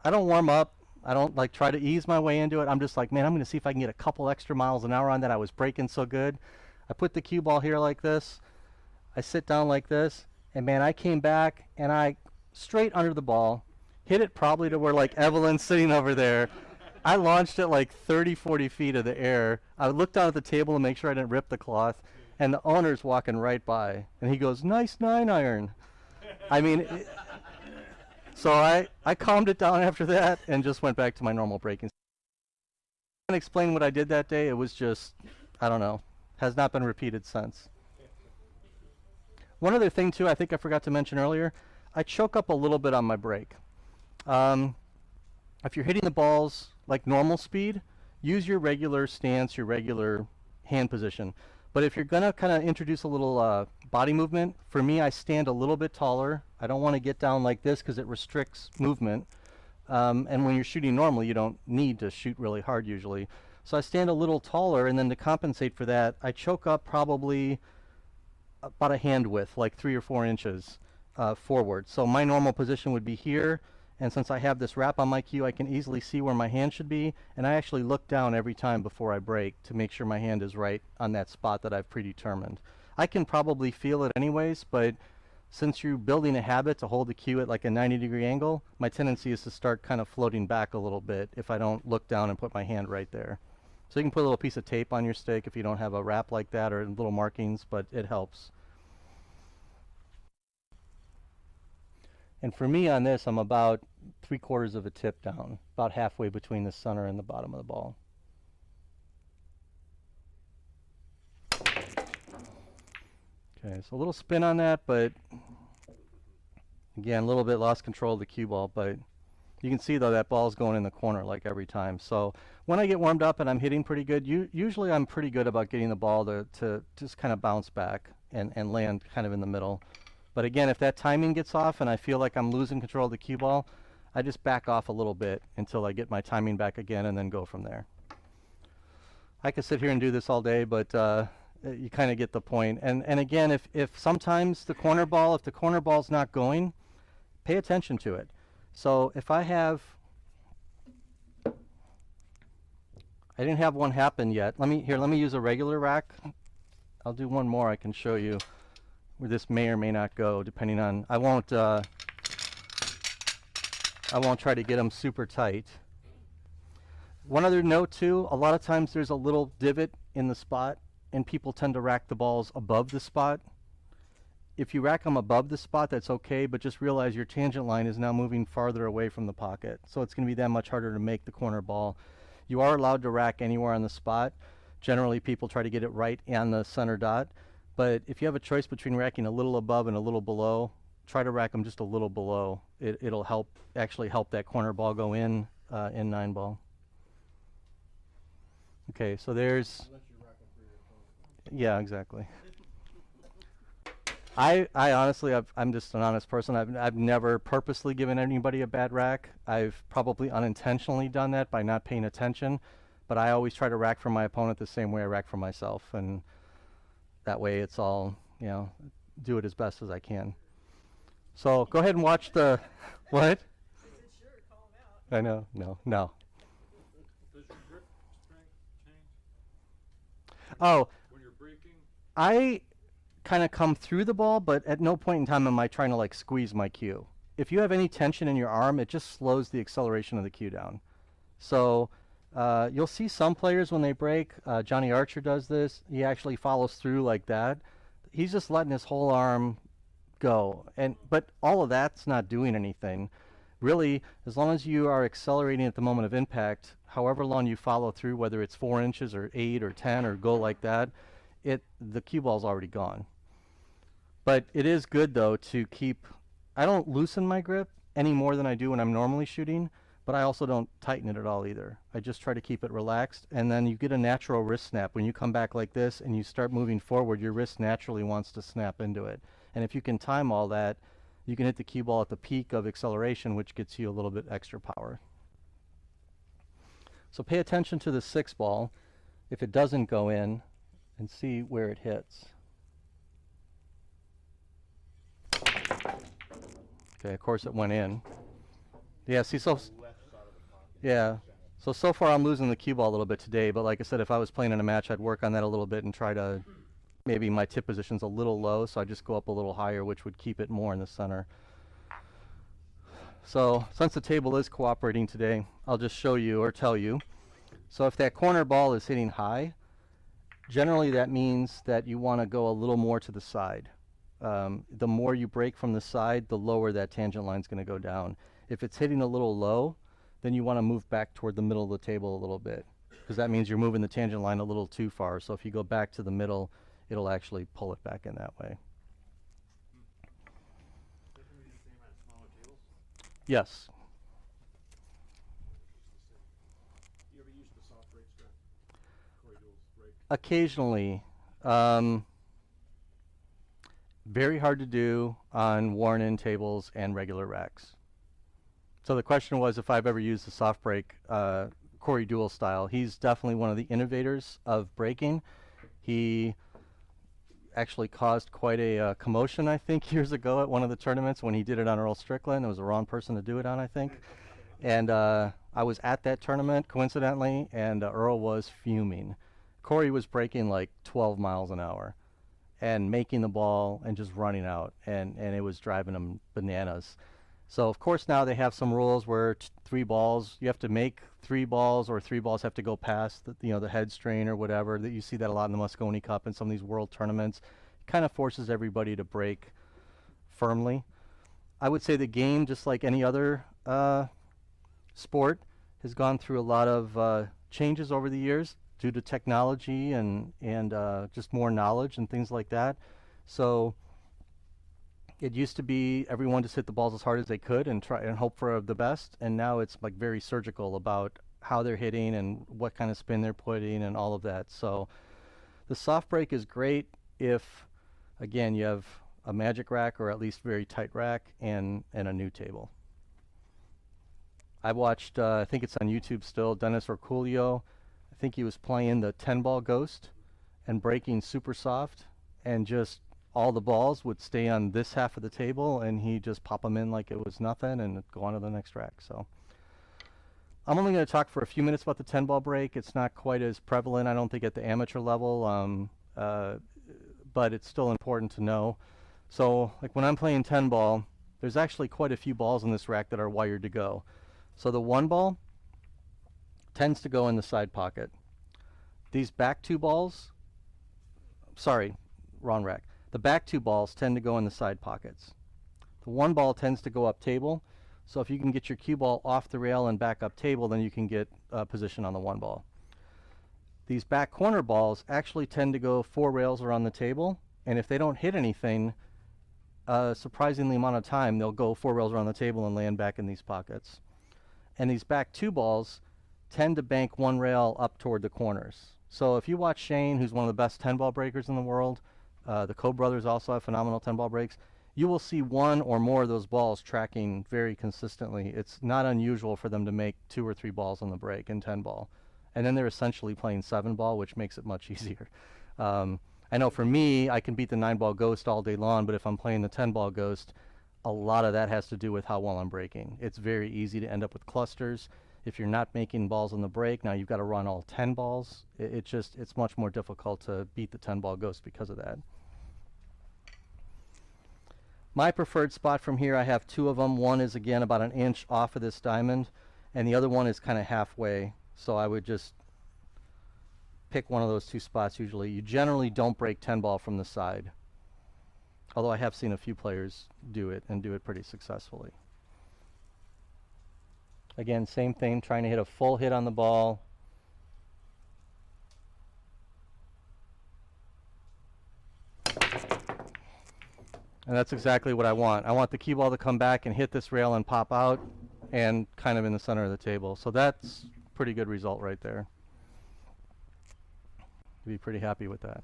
I don't warm up. I don't like try to ease my way into it. I'm just like, man, I'm going to see if I can get a couple extra miles an hour on that. I was breaking so good. I put the cue ball here like this. I sit down like this, and man, I came back, and I straight under the ball, hit it probably to where like Evelyn's sitting over there. I launched it like 30, 40 feet of the air. I looked down at the table to make sure I didn't rip the cloth, and the owner's walking right by, and he goes, nice 9-iron. I mean, so I calmed it down after that and just went back to my normal breaking. I can't explain what I did that day. It was just, I don't know, has not been repeated since. One other thing too, I think I forgot to mention earlier, I choke up a little bit on my break. If you're hitting the balls like normal speed, use your regular stance, your regular hand position. But if you're gonna kind of introduce a little body movement, for me, I stand a little bit taller. I don't want to get down like this because it restricts movement. And when you're shooting normally, you don't need to shoot really hard usually. So I stand a little taller, and then to compensate for that, I choke up probably about a hand width, like 3 or 4 inches forward. So my normal position would be here, and since I have this wrap on my cue, I can easily see where my hand should be, and I actually look down every time before I break to make sure my hand is right on that spot that I've predetermined. I can probably feel it anyways, but since you're building a habit to hold the cue at like a 90-degree angle, my tendency is to start kind of floating back a little bit if I don't look down and put my hand right there. So you can put a little piece of tape on your stick if you don't have a wrap like that, or little markings, but it helps. And for me on this, I'm about 3/4 of a tip down, about halfway between the center and the bottom of the ball. Okay, so a little spin on that, but again, a little bit lost control of the cue ball, but you can see though that ball's going in the corner like every time. So when I get warmed up and I'm hitting pretty good, usually I'm pretty good about getting the ball to just kind of bounce back and land kind of in the middle. But again, if that timing gets off and I feel like I'm losing control of the cue ball, I just back off a little bit until I get my timing back again and then go from there. I could sit here and do this all day, but you kind of get the point. And again, if sometimes the corner ball's not going, pay attention to it. So if I didn't have one happen yet. Let me use a regular rack. I'll do one more I can show you where this may or may not go, depending on, I won't try to get them super tight. One other note too, a lot of times there's a little divot in the spot, and people tend to rack the balls above the spot. If you rack them above the spot, that's okay, but just realize your tangent line is now moving farther away from the pocket, so it's going to be that much harder to make the corner ball. You are allowed to rack anywhere on the spot. Generally, people try to get it right on the center dot, but if you have a choice between racking a little above and a little below, try to rack them just a little below. It'll actually help that corner ball go in 9 ball. Okay, so there's, yeah, exactly. I honestly, I'm just an honest person. I've never purposely given anybody a bad rack. I've probably unintentionally done that by not paying attention, but I always try to rack for my opponent the same way I rack for myself, and that way it's all, you know, do it as best as I can. So go ahead and watch the, what? I know, no. Does your grip strength change Oh, when you're breaking? kind of come through the ball, but at no point in time am I trying to like squeeze my cue. If you have any tension in your arm, it just slows the acceleration of the cue down. So you'll see some players when they break. Johnny Archer does this. He actually follows through like that. He's just letting his whole arm go, but all of that's not doing anything. Really, as long as you are accelerating at the moment of impact, however long you follow through, whether it's 4 inches or 8 or 10 or go like that, the cue ball's already gone. But it is good though to keep. I don't loosen my grip any more than I do when I'm normally shooting, but I also don't tighten it at all either. I just try to keep it relaxed, and then you get a natural wrist snap. When you come back like this and you start moving forward, your wrist naturally wants to snap into it. And if you can time all that, you can hit the cue ball at the peak of acceleration, which gets you a little bit extra power. So pay attention to the 6 ball if it doesn't go in, and see where it hits. Okay, of course it went in. Yeah, see, so yeah. So far I'm losing the cue ball a little bit today, but like I said, if I was playing in a match, I'd work on that a little bit and try to, maybe my tip position's a little low, so I just go up a little higher, which would keep it more in the center. So since the table is cooperating today, I'll just show you or tell you. So if that corner ball is hitting high, generally that means that you want to go a little more to the side. The more you break from the side, the lower that tangent line is going to go down. If it's hitting a little low, then you want to move back toward the middle of the table a little bit, because that means you're moving the tangent line a little too far. So if you go back to the middle, it'll actually pull it back in that way. Yes. Do you ever use the soft break strap? Corey Duels break? Occasionally. Very hard to do on worn-in tables and regular racks. So the question was if I've ever used the soft break Corey Duel style. He's definitely one of the innovators of breaking. He actually caused quite a commotion, I think, years ago at one of the tournaments when he did it on Earl Strickland. It was the wrong person to do it on, I think. And I was at that tournament, coincidentally, and Earl was fuming. Corey was breaking like 12 miles an hour and making the ball and just running out, and it was driving him bananas. So, of course, now they have some rules where 3 balls, you have to make 3 balls, or 3 balls have to go past the head strain or whatever. That you see that a lot in the Moscone Cup and some of these world tournaments. It kind of forces everybody to break firmly. I would say the game, just like any other sport, has gone through a lot of changes over the years due to technology and just more knowledge and things like that. So it used to be everyone just hit the balls as hard as they could and try and hope for the best, and now it's like very surgical about how they're hitting and what kind of spin they're putting and all of that. So the soft break is great if, again, you have a magic rack or at least very tight rack and a new table. I watched, I think it's on YouTube still, Dennis Orculio. I think he was playing the 10-ball Ghost and breaking super soft, and just all the balls would stay on this half of the table, and he just pop them in like it was nothing and go on to the next rack. So I'm only going to talk for a few minutes about the 10-ball break. It's not quite as prevalent, I don't think, at the amateur level, but it's still important to know. So like when I'm playing 10-ball, there's actually quite a few balls in this rack that are wired to go. So the 1 ball tends to go in the side pocket. These back 2 balls, sorry, wrong rack. The back 2 balls tend to go in the side pockets. The 1 ball tends to go up table, so if you can get your cue ball off the rail and back up table, then you can get position on the 1 ball. These back corner balls actually tend to go 4 rails around the table, and if they don't hit anything, surprisingly amount of time, they'll go 4 rails around the table and land back in these pockets. And these back 2 balls tend to bank 1 rail up toward the corners. So if you watch Shane, who's one of the best 10-ball breakers in the world, the Koh brothers also have phenomenal 10-ball breaks, you will see 1 or more of those balls tracking very consistently. It's not unusual for them to make 2 or 3 balls on the break in 10-ball. And then they're essentially playing 7-ball, which makes it much easier. I know for me, I can beat the 9-ball Ghost all day long, but if I'm playing the 10-ball Ghost, a lot of that has to do with how well I'm breaking. It's very easy to end up with clusters. If you're not making balls on the break, now you've got to run all 10 balls. It's much more difficult to beat the 10-ball Ghost because of that. My preferred spot from here, I have two of them. One is again about an inch off of this diamond, and the other one is kind of halfway. So I would just pick one of those two spots usually. You generally don't break 10 ball from the side, although I have seen a few players do it and do it pretty successfully. Again, same thing, trying to hit a full hit on the ball. And that's exactly what I want. I want the cue ball to come back and hit this rail and pop out and kind of in the center of the table. So that's a pretty good result right there. You'd be pretty happy with that.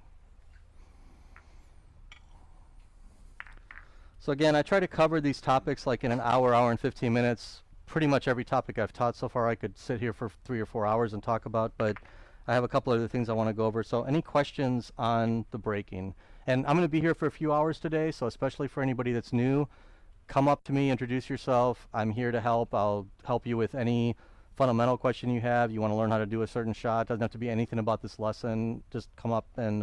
So again, I try to cover these topics like in an hour, hour and 15 minutes. Pretty much every topic I've taught so far I could sit here for 3 or 4 hours and talk about, but I have a couple other things I want to go over. So any questions on the breaking? And I'm going to be here for a few hours today, so especially for anybody that's new, come up to me, introduce yourself. I'm here to help. I'll help you with any fundamental question you have. You want to learn how to do a certain shot. Doesn't have to be anything about this lesson. Just come up and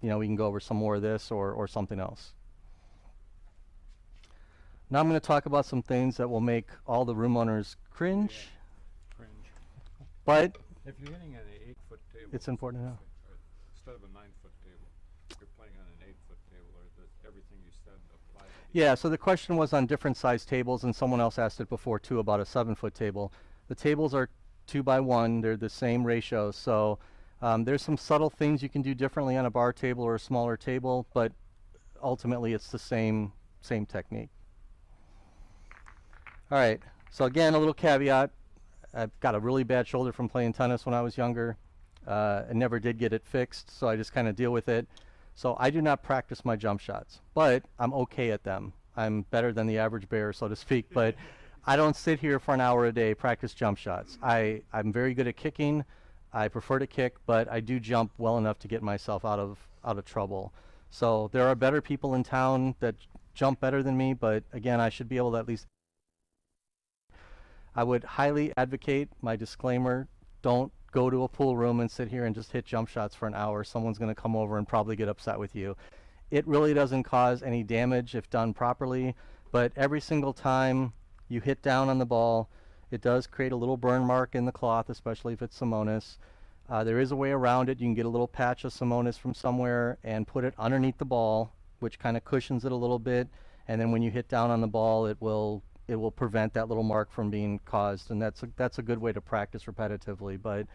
you know, we can go over some more of this or something else. Now I'm going to talk about some things that will make all the room owners cringe. Cringe. But If you're hitting at an 8-foot table, it's important to know. instead of a 9-foot table, you're playing on an 8-foot table, or everything you said applies. Yeah, so the question was on different size tables, and someone else asked it before too about a 7-foot table. The tables are 2 by 1. They're the same ratio. So there's some subtle things you can do differently on a bar table or a smaller table, but ultimately it's the same technique. All right, so again, a little caveat. I've got a really bad shoulder from playing tennis when I was younger. I never did get it fixed, so I just kind of deal with it. So I do not practice my jump shots, but I'm okay at them. I'm better than the average bear, so to speak, but I don't sit here for an hour a day practice jump shots. I'm very good at kicking. I prefer to kick, but I do jump well enough to get myself out of trouble. So there are better people in town that jump better than me, but again, I should be able to at least. I would highly advocate, my disclaimer, don't go to a pool room and sit here and just hit jump shots for an hour. Someone's going to come over and probably get upset with you. It really doesn't cause any damage if done properly, but every single time you hit down on the ball, it does create a little burn mark in the cloth, especially if it's Simonis. There is a way around it. You can get a little patch of Simonis from somewhere and put it underneath the ball, which kind of cushions it a little bit, and then when you hit down on the ball, it will prevent that little mark from being caused, and that's a good way to practice repetitively. But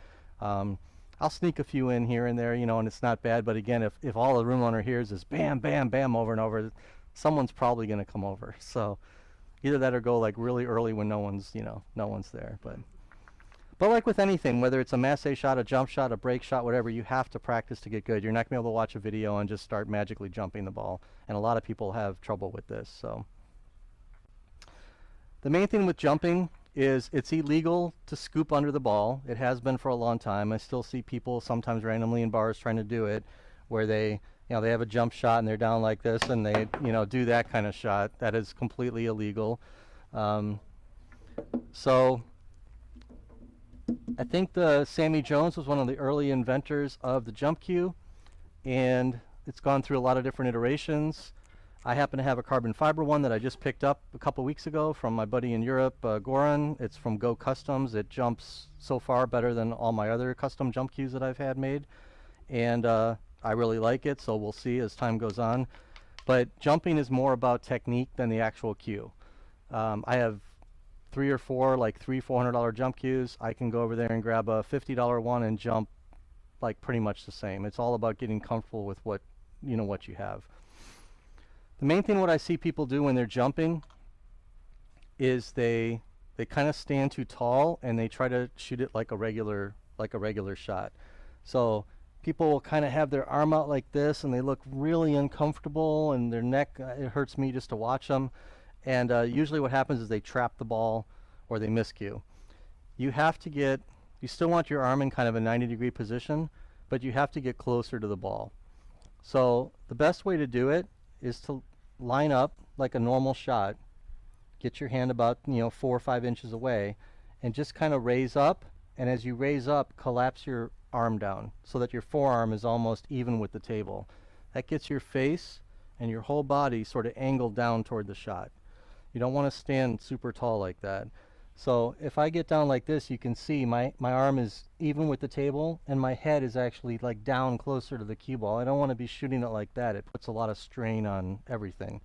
I'll sneak a few in here and there, you know, and it's not bad. But again, if all the room owner hears is bam, bam, bam over and over, someone's probably going to come over. So either that or go like really early when no one's there. But like with anything, whether it's a masse shot, a jump shot, a break shot, whatever, you have to practice to get good. You're not going to be able to watch a video and just start magically jumping the ball. And a lot of people have trouble with this. So the main thing with jumping is it's illegal to scoop under the ball. It has been for a long time. I still see people sometimes randomly in bars trying to do it, where they have a jump shot and they're down like this and they, do that kind of shot. That is completely illegal. So I think Sammy Jones was one of the early inventors of the jump cue, and it's gone through a lot of different iterations. I happen to have a carbon fiber one that I just picked up a couple weeks ago from my buddy in Europe, Goran. It's from Go Customs. It jumps so far better than all my other custom jump cues that I've had made, and I really like it, so we'll see as time goes on. But jumping is more about technique than the actual cue. I have 3 or 4, like $300-400 jump cues. I can go over there and grab a $50 one and jump like pretty much the same. It's all about getting comfortable with what you have. The main thing what I see people do when they're jumping is they kind of stand too tall and they try to shoot it like a regular shot. So people will kind of have their arm out like this and they look really uncomfortable, and their neck, it hurts me just to watch them. And usually what happens is they trap the ball or they miscue. You still want your arm in kind of a 90-degree position, but you have to get closer to the ball. So the best way to do it is to line up like a normal shot, get your hand about 4 or 5 inches away, and just kind of raise up, and as you raise up, collapse your arm down so that your forearm is almost even with the table. That gets your face and your whole body sort of angled down toward the shot. You don't want to stand super tall like that. So if I get down like this, you can see my arm is even with the table, and my head is actually like down closer to the cue ball. I don't want to be shooting it like that. It puts a lot of strain on everything.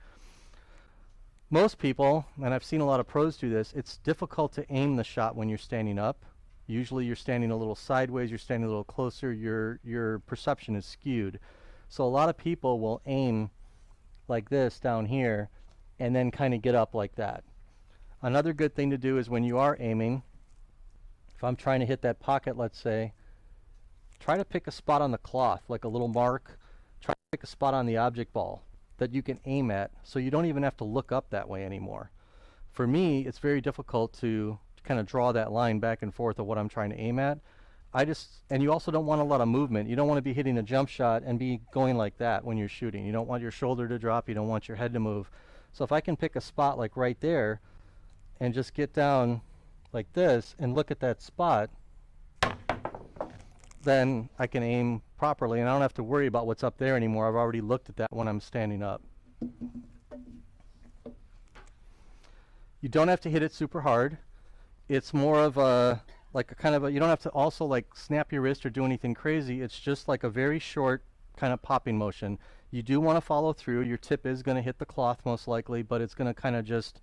Most people, and I've seen a lot of pros do this, it's difficult to aim the shot when you're standing up. Usually you're standing a little sideways, you're standing a little closer, your perception is skewed. So a lot of people will aim like this down here and then kind of get up like that. Another good thing to do is when you are aiming, if I'm trying to hit that pocket, let's say, try to pick a spot on the cloth, like a little mark. Try to pick a spot on the object ball that you can aim at, so you don't even have to look up that way anymore. For me, it's very difficult to kind of draw that line back and forth of what I'm trying to aim at. And you also don't want a lot of movement. You don't want to be hitting a jump shot and be going like that when you're shooting. You don't want your shoulder to drop, you don't want your head to move. So if I can pick a spot like right there and just get down like this and look at that spot, then I can aim properly, and I don't have to worry about what's up there anymore. I've already looked at that when I'm standing up. You don't have to hit it super hard. It's more of a you don't have to also like snap your wrist or do anything crazy. It's just like a very short kind of popping motion. You do want to follow through. Your tip is going to hit the cloth most likely, but it's going to kind of just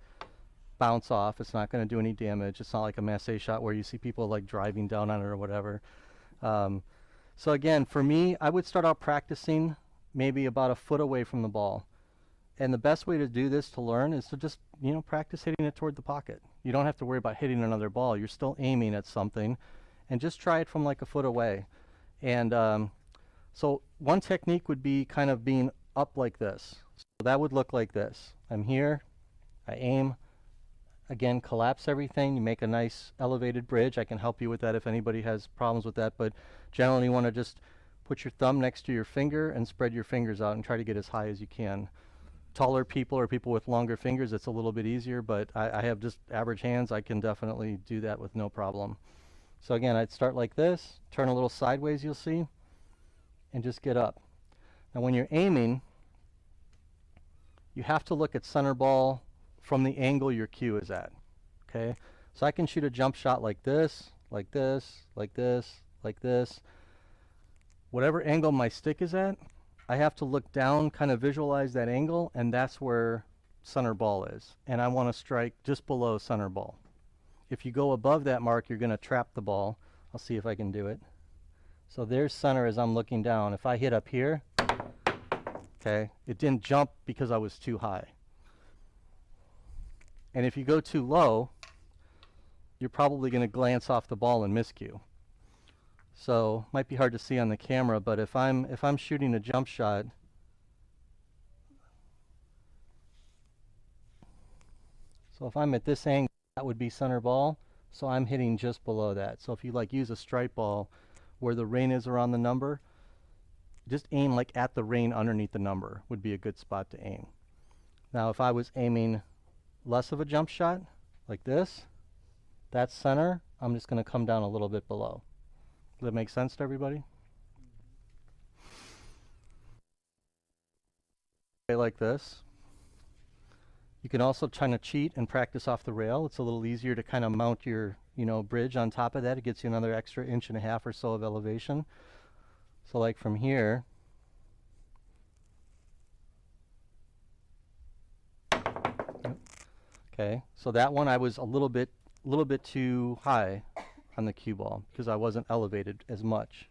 bounce off. It's not going to do any damage. It's not like a Masse shot where you see people like driving down on it or whatever. So again, for me, I would start out practicing maybe about a foot away from the ball. And the best way to do this to learn is to just, practice hitting it toward the pocket. You don't have to worry about hitting another ball. You're still aiming at something, and just try it from like a foot away. And so one technique would be kind of being up like this. So that would look like this. I'm here, I aim. Again, collapse everything. You make a nice elevated bridge. I can help you with that if anybody has problems with that, but generally you want to just put your thumb next to your finger and spread your fingers out and try to get as high as you can. Taller people or people with longer fingers, it's a little bit easier, but I have just average hands. I can definitely do that with no problem. So again, I'd start like this, turn a little sideways, you'll see, and just get up. Now when you're aiming, you have to look at center ball from the angle your cue is at. Okay, so I can shoot a jump shot like this, like this, like this, like this. Whatever angle my stick is at, I have to look down, kind of visualize that angle, and that's where center ball is. And I want to strike just below center ball. If you go above that mark, you're going to trap the ball. I'll see if I can do it. So there's center as I'm looking down. If I hit up here, okay, it didn't jump because I was too high. And if you go too low, you're probably going to glance off the ball and miscue. So might be hard to see on the camera, but if I'm shooting a jump shot, so if I'm at this angle, that would be center ball. So I'm hitting just below that. So if you like use a stripe ball where the rain is around the number, just aim like at the rain underneath the number would be a good spot to aim. Now if I was aiming less of a jump shot, like this, that's center. I'm just going to come down a little bit below. Does that make sense to everybody? Like this. You can also try to cheat and practice off the rail. It's a little easier to kind of mount your, bridge on top of that. It gets you another extra 1.5 inches or so of elevation. So like from here, okay, so that one I was a little bit too high on the cue ball because I wasn't elevated as much.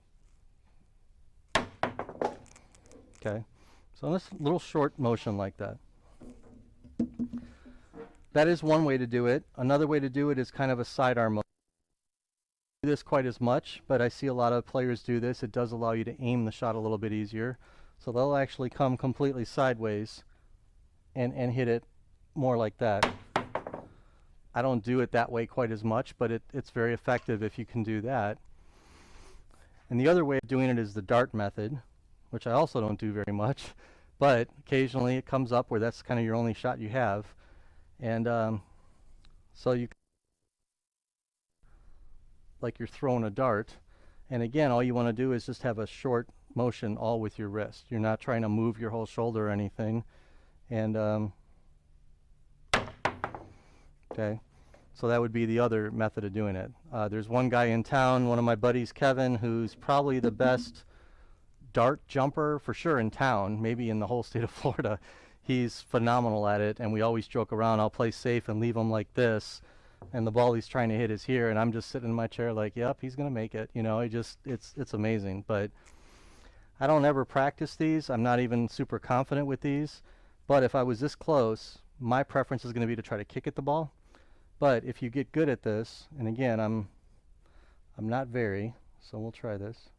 Okay, so this little short motion like that. That is one way to do it. Another way to do it is kind of a sidearm motion. I don't do this quite as much, but I see a lot of players do this. It does allow you to aim the shot a little bit easier. So they'll actually come completely sideways and hit it more like that. I don't do it that way quite as much, but it's very effective if you can do that. And the other way of doing it is the dart method, which I also don't do very much, but occasionally it comes up where that's kind of your only shot you have. And so you, like you're throwing a dart, And again, all you want to do is just have a short motion all with your wrist. You're not trying to move your whole shoulder or anything. And okay, so that would be the other method of doing it. There's one guy in town, one of my buddies, Kevin, who's probably the best dart jumper for sure in town, maybe in the whole state of Florida. He's phenomenal at it, and we always joke around. I'll play safe and leave him like this, and the ball he's trying to hit is here, and I'm just sitting in my chair like, yep, he's gonna make it. You know, it's amazing. But I don't ever practice these. I'm not even super confident with these. But if I was this close, my preference is going to be to try to kick at the ball. But if you get good at this, and again, I'm not very, so we'll try this.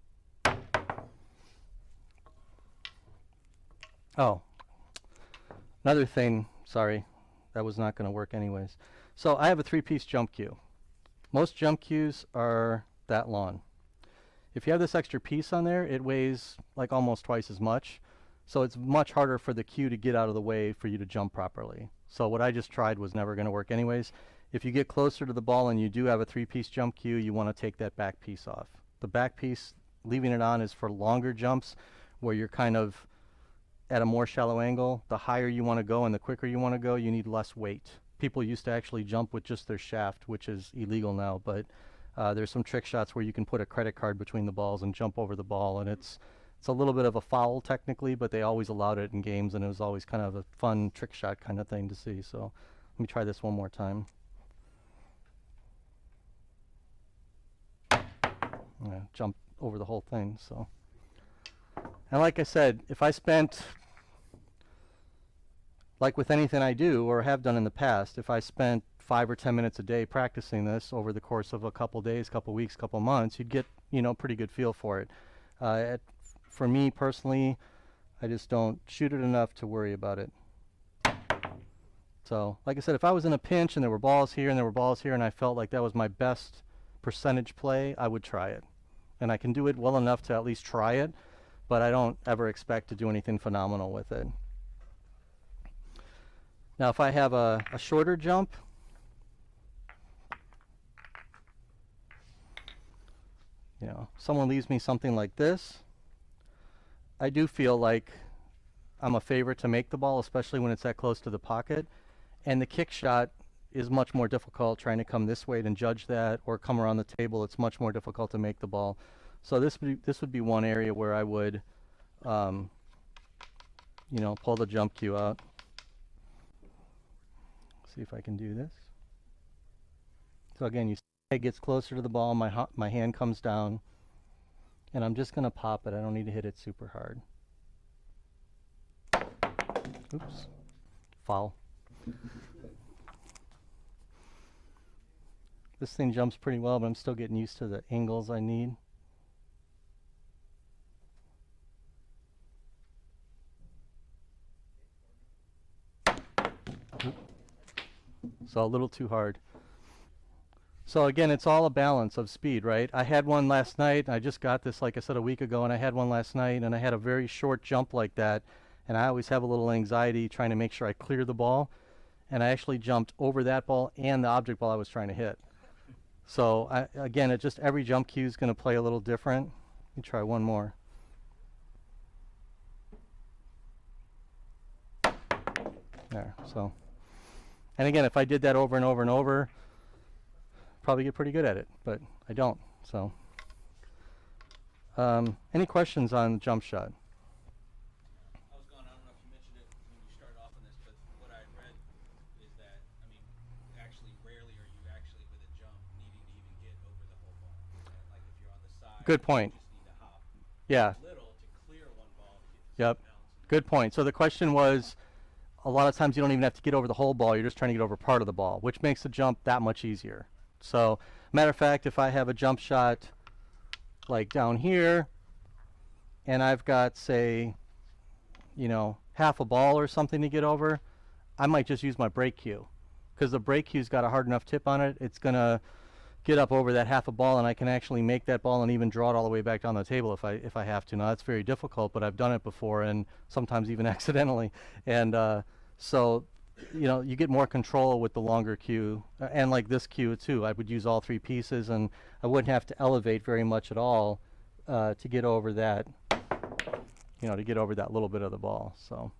Oh, another thing, sorry, that was not going to work anyways. So I have a 3-piece jump cue. Most jump cues are that long. If you have this extra piece on there, it weighs like almost twice as much. So it's much harder for the cue to get out of the way for you to jump properly. So what I just tried was never going to work anyways. If you get closer to the ball and you do have a 3-piece jump cue, you want to take that back piece off. The back piece, leaving it on, is for longer jumps where you're kind of at a more shallow angle. The higher you want to go and the quicker you want to go, you need less weight. People used to actually jump with just their shaft, which is illegal now, but there's some trick shots where you can put a credit card between the balls and jump over the ball, and it's a little bit of a foul technically, but they always allowed it in games, and it was always kind of a fun trick shot kind of thing to see. So let me try this one more time. Jump over the whole thing. So, and like I said, if I spent, like with anything I do or have done in the past, if I spent 5 or 10 minutes a day practicing this over the course of a couple days, couple weeks, couple months, you'd get, you know, pretty good feel for it. For me personally, I just don't shoot it enough to worry about it. So, like I said, if I was in a pinch and there were balls here and there were balls here and I felt like that was my best percentage play, I would try it. And I can do it well enough to at least try it, but I don't ever expect to do anything phenomenal with it. Now, if I have a shorter jump, you know, someone leaves me something like this, I do feel like I'm a favorite to make the ball, especially when it's that close to the pocket. And the kick shot is much more difficult, trying to come this way than judge that, or come around the table. It's much more difficult to make the ball. So this would be one area where I would, you know, pull the jump cue out. See if I can do this. So again, you see it gets closer to the ball, my hand comes down, and I'm just going to pop it. I don't need to hit it super hard. Oops. Foul. This thing jumps pretty well, but I'm still getting used to the angles I need. So a little too hard. So again, it's all a balance of speed, right? I had one last night. I just got this, like I said, a week ago, and I had one last night, and I had a very short jump like that, and I always have a little anxiety trying to make sure I clear the ball, and I actually jumped over that ball and the object ball I was trying to hit. So again, it just every jump cue is going to play a little different. Let me try one more. There. So, and again, if I did that over and over and over, probably get pretty good at it, but I don't. So, any questions on jump shot? I was going, I don't know if you mentioned it when you started off on this, but what I read is that, I mean, actually rarely are you actually with a jump needing to even get over the whole ball. Like if you're on the side, Good point. you just need to hop Yeah. little to clear one ball to get to Yep. something else. Good point. So the question was, a lot of times you don't even have to get over the whole ball. You're just trying to get over part of the ball, which makes the jump that much easier. So, matter of fact, if I have a jump shot like down here, and I've got, say, you know, half a ball or something to get over, I might just use my break cue, because the break cue's got a hard enough tip on it. It's gonna get up over that half a ball, and I can actually make that ball and even draw it all the way back down the table if I have to. Now that's very difficult, but I've done it before, and sometimes even accidentally. And so you know, you get more control with the longer cue, and like this cue too. I would use all three pieces, and I wouldn't have to elevate very much at all to get over that, you know, to get over that little bit of the ball. So.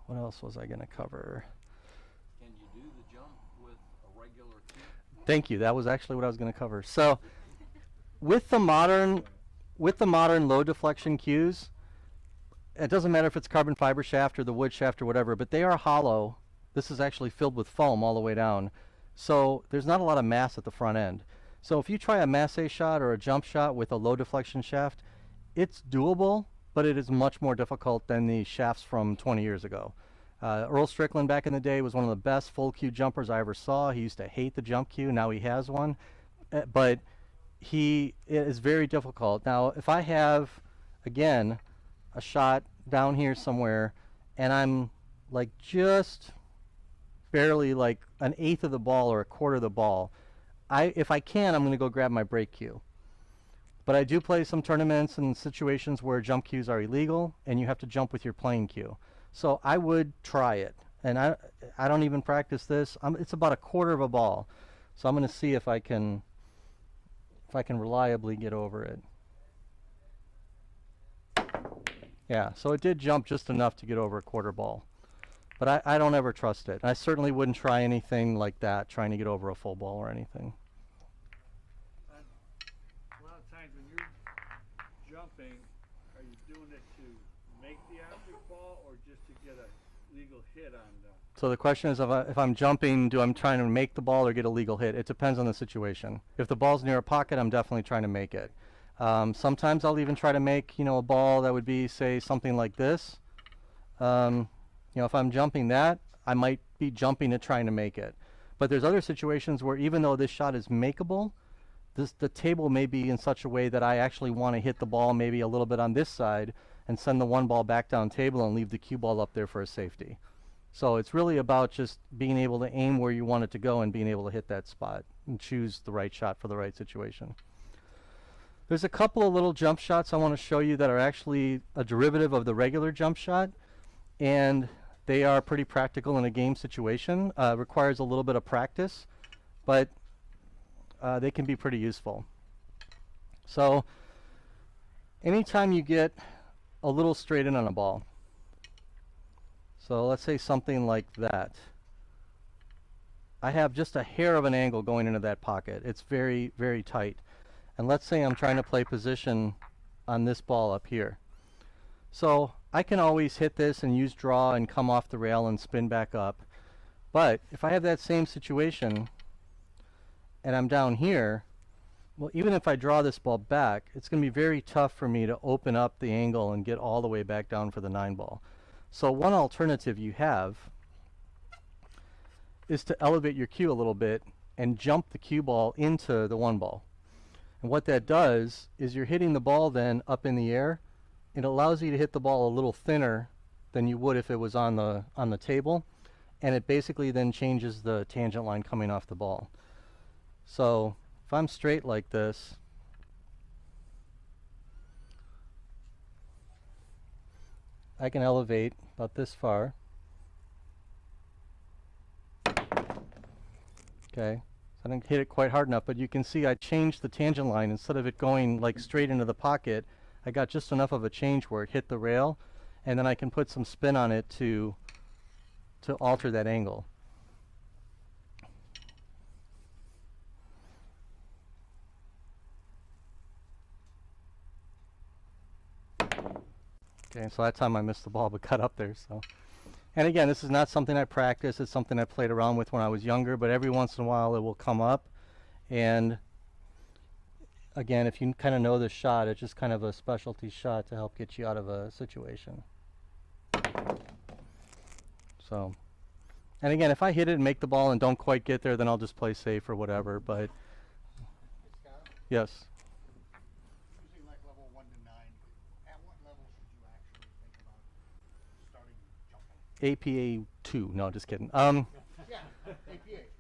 What else was I going to cover? Can you do the jump with a regular cue? Thank you. That was actually what I was going to cover. So, with the modern low deflection cues, it doesn't matter if it's carbon fiber shaft or the wood shaft or whatever, but they are hollow. This is actually filled with foam all the way down. So there's not a lot of mass at the front end. So if you try a Masse shot or a jump shot with a low deflection shaft, it's doable, but it is much more difficult than the shafts from 20 years ago. Earl Strickland back in the day was one of the best full cue jumpers I ever saw. He used to hate the jump cue. Now he has one. But it is very difficult. Now, if I have, again, a shot down here somewhere, and I'm like just barely like an eighth of the ball or a quarter of the ball, if I can, I'm going to go grab my break cue. But I do play some tournaments and situations where jump cues are illegal, and you have to jump with your playing cue. So I would try it. And I don't even practice this. It's about a quarter of a ball. So I'm going to see if I can reliably get over it. Yeah, so it did jump just enough to get over a quarter ball. But I don't ever trust it. I certainly wouldn't try anything like that, trying to get over a full ball or anything. A lot of times when you're jumping, are you doing it to make the object fall or just to get a legal hit on the... So the question is, if I'm jumping, I'm trying to make the ball or get a legal hit? It depends on the situation. If the ball's near a pocket, I'm definitely trying to make it. Sometimes I'll even try to make, a ball that would be, say, something like this. If I'm jumping that, I might be jumping it trying to make it. But there's other situations where even though this shot is makeable, the table may be in such a way that I actually want to hit the ball maybe a little bit on this side and send the one ball back down table and leave the cue ball up there for a safety. So it's really about just being able to aim where you want it to go and being able to hit that spot and choose the right shot for the right situation. There's a couple of little jump shots I want to show you that are actually a derivative of the regular jump shot, and they are pretty practical in a game situation. Requires a little bit of practice, but they can be pretty useful. So anytime you get a little straight in on a ball, so let's say something like that. I have just a hair of an angle going into that pocket. It's very, very tight. And let's say I'm trying to play position on this ball up here. So I can always hit this and use draw and come off the rail and spin back up. But if I have that same situation and I'm down here, well, even if I draw this ball back, it's going to be very tough for me to open up the angle and get all the way back down for the 9 ball. So one alternative you have is to elevate your cue a little bit and jump the cue ball into the 1 ball. And what that does is you're hitting the ball then up in the air. It allows you to hit the ball a little thinner than you would if it was on the table, and it basically then changes the tangent line coming off the ball. So if I'm straight like this, I can elevate about this far. Okay, so I didn't hit it quite hard enough, but you can see I changed the tangent line. Instead of it going like straight into the pocket, I got just enough of a change where it hit the rail, and then I can put some spin on it to alter that angle. Okay, so that time I missed the ball but cut up there. So, and again, this is not something I practice. It's something I played around with when I was younger, but every once in a while it will come up. And again, if you kind of know the shot, it's just kind of a specialty shot to help get you out of a situation. So, and again, if I hit it and make the ball and don't quite get there, then I'll just play safe or whatever. But yes. Using like level 1 to 9, at what level should you actually think about starting jumping? APA 2. No, just kidding. Yeah, APA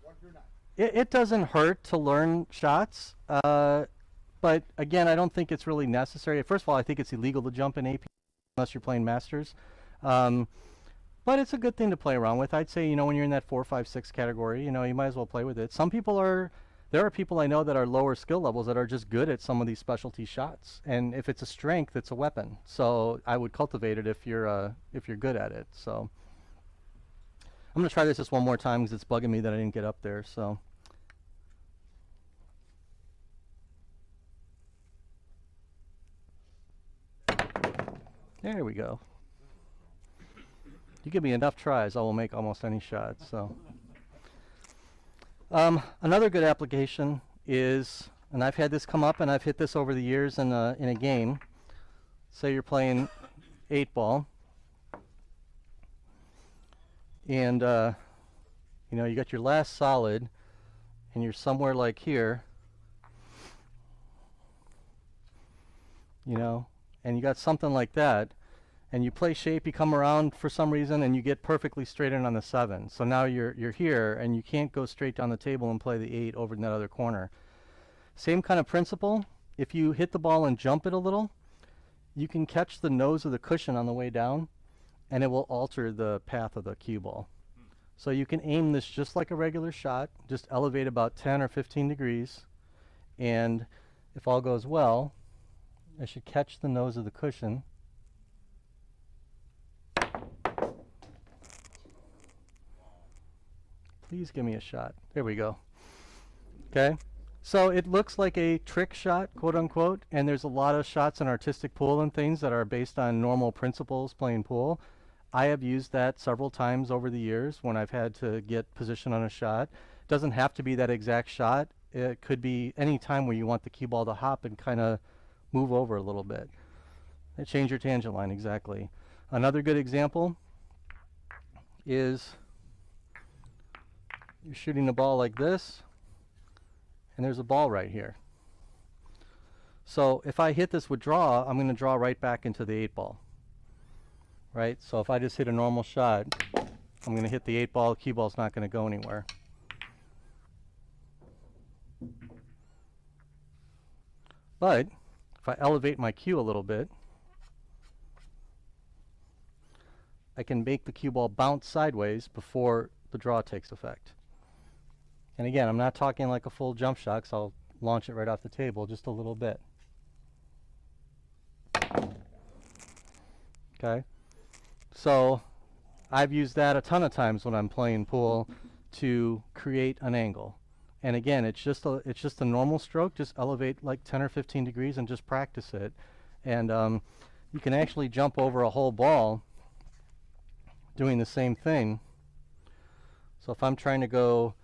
1 through 9. It doesn't hurt to learn shots, but again, I don't think it's really necessary. First of all, I think it's illegal to jump in AP unless you're playing Masters. But it's a good thing to play around with. I'd say, when you're in that 4, 5, 6 category, you might as well play with it. There are people I know that are lower skill levels that are just good at some of these specialty shots. And if it's a strength, it's a weapon. So I would cultivate it if you're good at it. So I'm going to try this just one more time because it's bugging me that I didn't get up there. So. There we go. You give me enough tries, I will make almost any shot. So, another good application is, and I've had this come up, and I've hit this over the years in a game. Say you're playing 8-ball, and you got your last solid, and you're somewhere like here, and you got something like that. And you play shape, you come around for some reason, and you get perfectly straight in on the 7. So now you're here, and you can't go straight down the table and play the 8 over in that other corner. Same kind of principle. If you hit the ball and jump it a little, you can catch the nose of the cushion on the way down, and it will alter the path of the cue ball. So you can aim this just like a regular shot, just elevate about 10 or 15 degrees, and if all goes well, I should catch the nose of the cushion. Please give me a shot. There we go. Okay. So it looks like a trick shot, quote unquote, and there's a lot of shots in artistic pool and things that are based on normal principles playing pool. I have used that several times over the years when I've had to get position on a shot. It doesn't have to be that exact shot. It could be any time where you want the cue ball to hop and kind of move over a little bit. Change your tangent line, exactly. Another good example is you're shooting the ball like this, and there's a ball right here. So if I hit this with draw, I'm going to draw right back into the 8-ball. Right? So if I just hit a normal shot, I'm going to hit the 8-ball, the cue ball's not going to go anywhere. But if I elevate my cue a little bit, I can make the cue ball bounce sideways before the draw takes effect. And again, I'm not talking like a full jump shot, so I'll launch it right off the table just a little bit. Okay? So I've used that a ton of times when I'm playing pool to create an angle. And again, it's just a normal stroke. Just elevate like 10 or 15 degrees and just practice it. And you can actually jump over a whole ball doing the same thing. So if I'm trying to go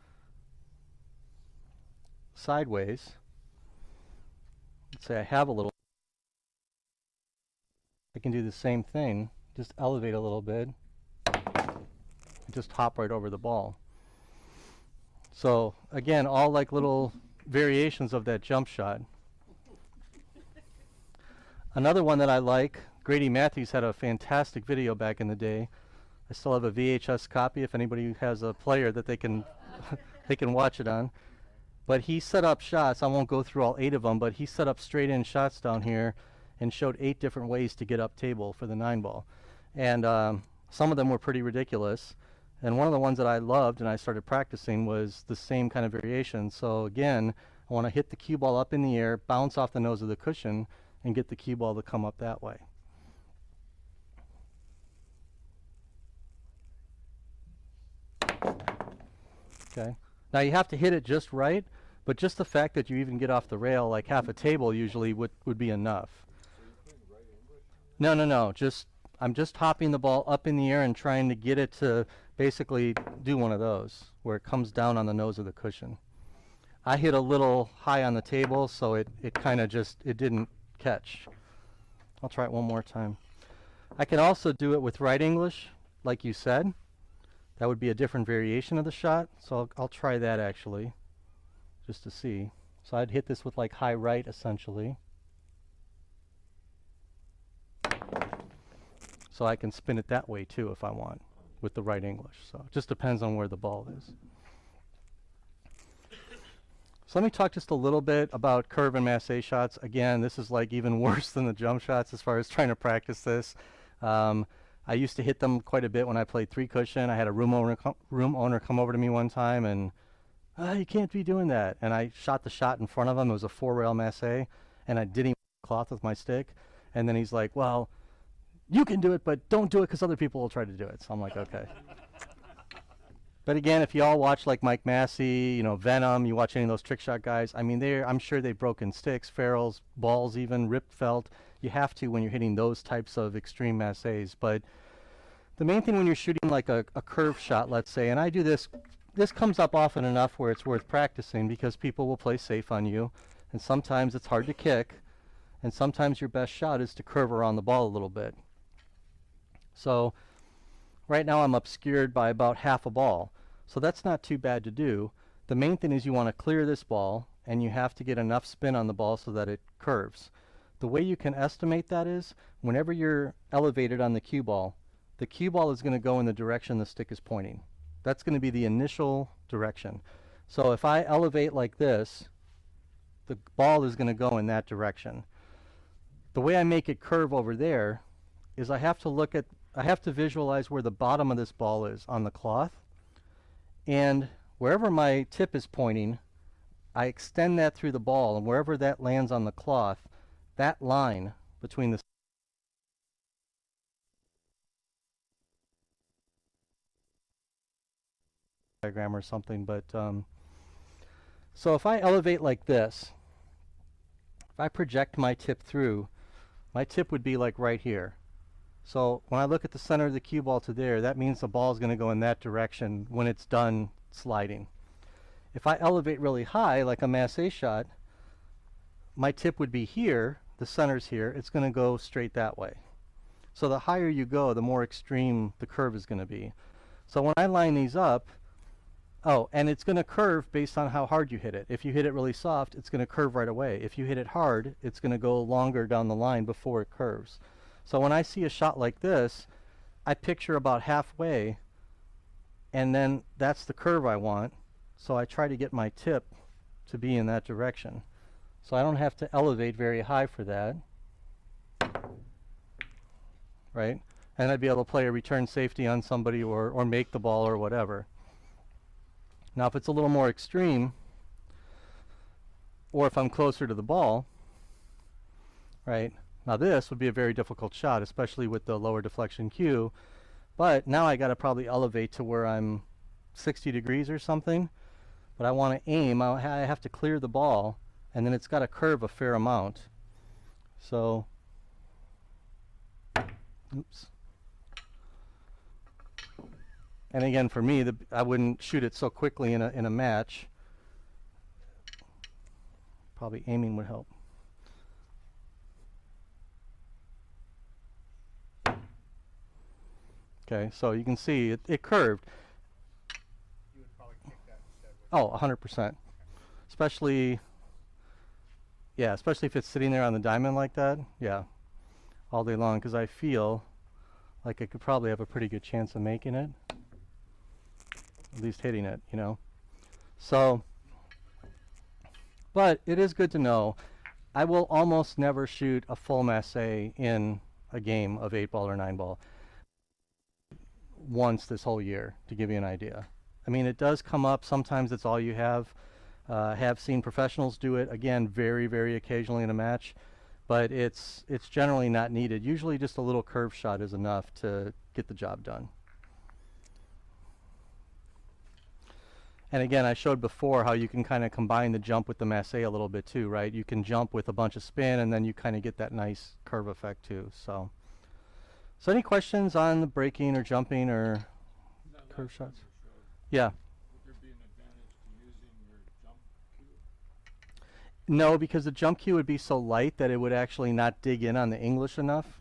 sideways, let's say I have a little, I can do the same thing, just elevate a little bit, and just hop right over the ball. So again, all like little variations of that jump shot. Another one that I like, Grady Matthews had a fantastic video back in the day. I still have a VHS copy if anybody has a player that they can they can watch it on. But he set up shots, I won't go through all 8 of them, but he set up straight in shots down here and showed 8 different ways to get up table for the 9-ball. And some of them were pretty ridiculous. And one of the ones that I loved and I started practicing was the same kind of variation. So again, I want to hit the cue ball up in the air, bounce off the nose of the cushion, and get the cue ball to come up that way. Okay. Now you have to hit it just right, but just the fact that you even get off the rail like half a table usually would be enough. No. I'm just hopping the ball up in the air and trying to get it to basically do one of those where it comes down on the nose of the cushion. I hit a little high on the table, so it kind of just, it didn't catch. I'll try it one more time. I can also do it with right English, like you said. That would be a different variation of the shot, so I'll try that actually, just to see. So I'd hit this with like high right, essentially. So I can spin it that way too if I want, with the right English. So it just depends on where the ball is. So let me talk just a little bit about curve and masse shots. Again, this is like even worse than the jump shots as far as trying to practice this. I used to hit them quite a bit when I played three cushion. I had a room owner come over to me one time and, you can't be doing that. And I shot the shot in front of him. It was a 4-rail masse, and I did him cloth with my stick. And then he's like, well, you can do it, but don't do it because other people will try to do it. So I'm like, okay. But again, if you all watch like Mike Massey, you know, Venom, you watch any of those trick shot guys, I mean, I'm sure they've broken sticks, ferrules, balls even, ripped felt. You have to when you're hitting those types of extreme masses. But the main thing when you're shooting like a curve shot, let's say, and I do this comes up often enough where it's worth practicing because people will play safe on you. And sometimes it's hard to kick. And sometimes your best shot is to curve around the ball a little bit. So right now I'm obscured by about half a ball. So that's not too bad to do. The main thing is you want to clear this ball, and you have to get enough spin on the ball so that it curves. The way you can estimate that is whenever you're elevated on the cue ball is going to go in the direction the stick is pointing. That's going to be the initial direction. So if I elevate like this, the ball is going to go in that direction. The way I make it curve over there is I have to visualize where the bottom of this ball is on the cloth, and wherever my tip is pointing, I extend that through the ball, and wherever that lands on the cloth, that line between the diagram or something, but so if I elevate like this, if I project my tip through, my tip would be like right here. So when I look at the center of the cue ball to there, that means the ball is going to go in that direction when it's done sliding. If I elevate really high, like a masse shot, my tip would be here, the center's here, it's going to go straight that way. So the higher you go, the more extreme the curve is going to be. So when I line these up, and it's going to curve based on how hard you hit it. If you hit it really soft, it's going to curve right away. If you hit it hard, it's going to go longer down the line before it curves. So when I see a shot like this, I picture about halfway, and then that's the curve I want. So I try to get my tip to be in that direction. So I don't have to elevate very high for that, right? And I'd be able to play a return safety on somebody or make the ball or whatever. Now if it's a little more extreme, or if I'm closer to the ball, right? Now this would be a very difficult shot, especially with the lower deflection cue. But now I got to probably elevate to where I'm 60 degrees or something. But I want to aim, I have to clear the ball, and then it's got to curve a fair amount. So, oops. And again, for me, I wouldn't shoot it so quickly in a match. Probably aiming would help. Okay, so you can see it curved. You would probably kick that instead. Oh, 100%. Especially if it's sitting there on the diamond like that. Yeah, all day long, because I feel like I could probably have a pretty good chance of making it. At least hitting it, you know. So, but it is good to know. I will almost never shoot a full masse in a game of 8-ball or 9-ball once this whole year, to give you an idea. I mean, it does come up. Sometimes it's all you have. Have seen professionals do it, again, very, very occasionally in a match, but it's generally not needed. Usually just a little curve shot is enough to get the job done. And again, I showed before how you can kind of combine the jump with the masse a little bit too, right? You can jump with a bunch of spin, and then you kind of get that nice curve effect too. So any questions on the breaking or jumping or curve shots? Yeah. Would there be an advantage to using your jump cue? No, because the jump cue would be so light that it would actually not dig in on the English enough.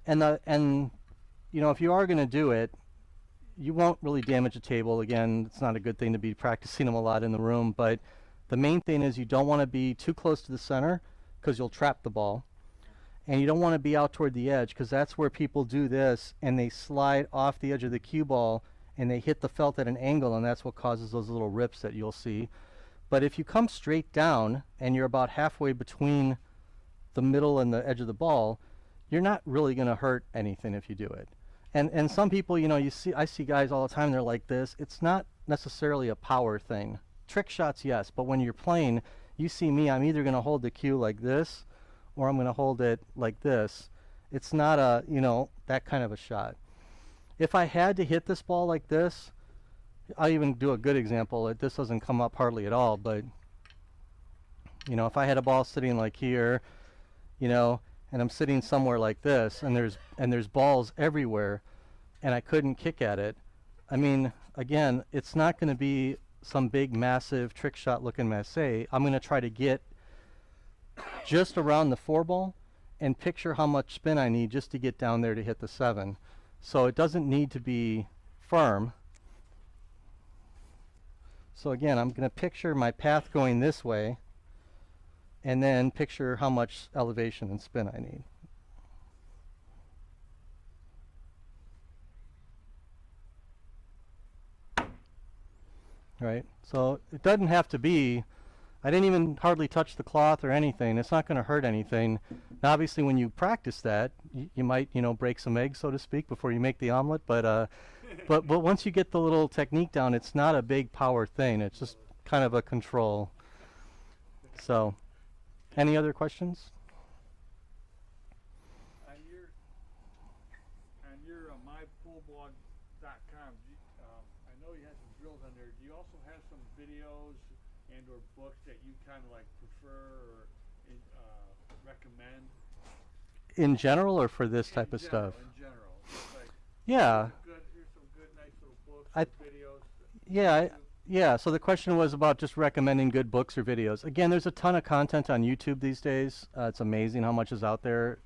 And you know, if you are going to do it, you won't really damage the table. Again, it's not a good thing to be practicing them a lot in the room, but the main thing is you don't want to be too close to the center because you'll trap the ball. And you don't want to be out toward the edge, because that's where people do this and they slide off the edge of the cue ball and they hit the felt at an angle, and that's what causes those little rips that you'll see. But if you come straight down and you're about halfway between the middle and the edge of the ball, you're not really going to hurt anything if you do it. And some people, you know, I see guys all the time, they're like this. It's not necessarily a power thing. Trick shots, yes, but when you're playing, you see me, I'm either going to hold the cue like this or I'm going to hold it like this. It's not a, you know, that kind of a shot. If I had to hit this ball like this, I'll even do a good example. This doesn't come up hardly at all, but, you know, if I had a ball sitting like here, you know, and I'm sitting somewhere like this, and there's balls everywhere, and I couldn't kick at it, I mean, again, it's not going to be some big, massive trick shot looking Masse. I'm going to try to get just around the 4-ball and picture how much spin I need just to get down there to hit the 7. So it doesn't need to be firm. So again, I'm going to picture my path going this way, and then picture how much elevation and spin I need. Right? So it doesn't have to be, I didn't even hardly touch the cloth or anything. It's not going to hurt anything. Now obviously when you practice that, you might, you know, break some eggs, so to speak, before you make the omelet, but once you get the little technique down, it's not a big power thing. It's just kind of a control. So, any other questions? On your mypoolblog.com, I know you have some drills on there. Do you also have some videos and or books that you kind of like prefer or recommend? In general, or for this type of stuff? In general. Like, Yeah. Here's some good, nice little books, I- videos. Yeah, yeah. So the question was about just recommending good books or videos. Again, there's a ton of content on YouTube these days. It's amazing how much is out there.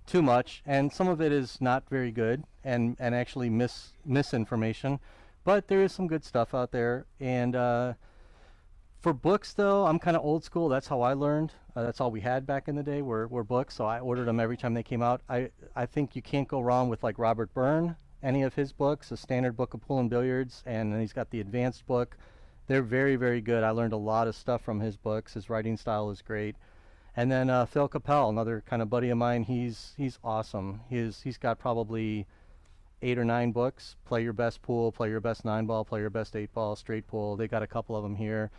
Too much, and some of it is not very good and actually misinformation. But there is some good stuff out there. And for books, though, I'm kind of old school. That's how I learned. That's all we had back in the day were books. So I ordered them every time they came out. I think you can't go wrong with like Robert Byrne. Any of his books, a standard book of pool and billiards, and then he's got the advanced book. They're very, very good. I learned a lot of stuff from his books. His writing style is great. And then Phil Capel, another kind of buddy of mine. He's awesome. He's got probably 8 or 9 books. Play Your Best Pool, Play Your Best 9-ball, Play Your Best 8-ball, Straight Pool. They got a couple of them here.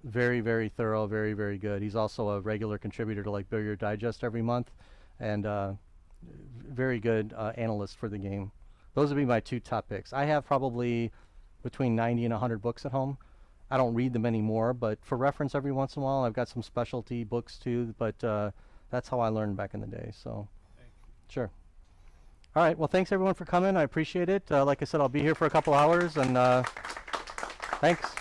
Very, very thorough, very, very good. He's also a regular contributor to like Billiard Digest every month, and very good analyst for the game. Those would be my 2 top picks. I have probably between 90 and 100 books at home. I don't read them anymore, but for reference every once in a while, I've got some specialty books too, but that's how I learned back in the day, so sure. All right, well, thanks everyone for coming. I appreciate it. Like I said, I'll be here for a couple hours, and thanks.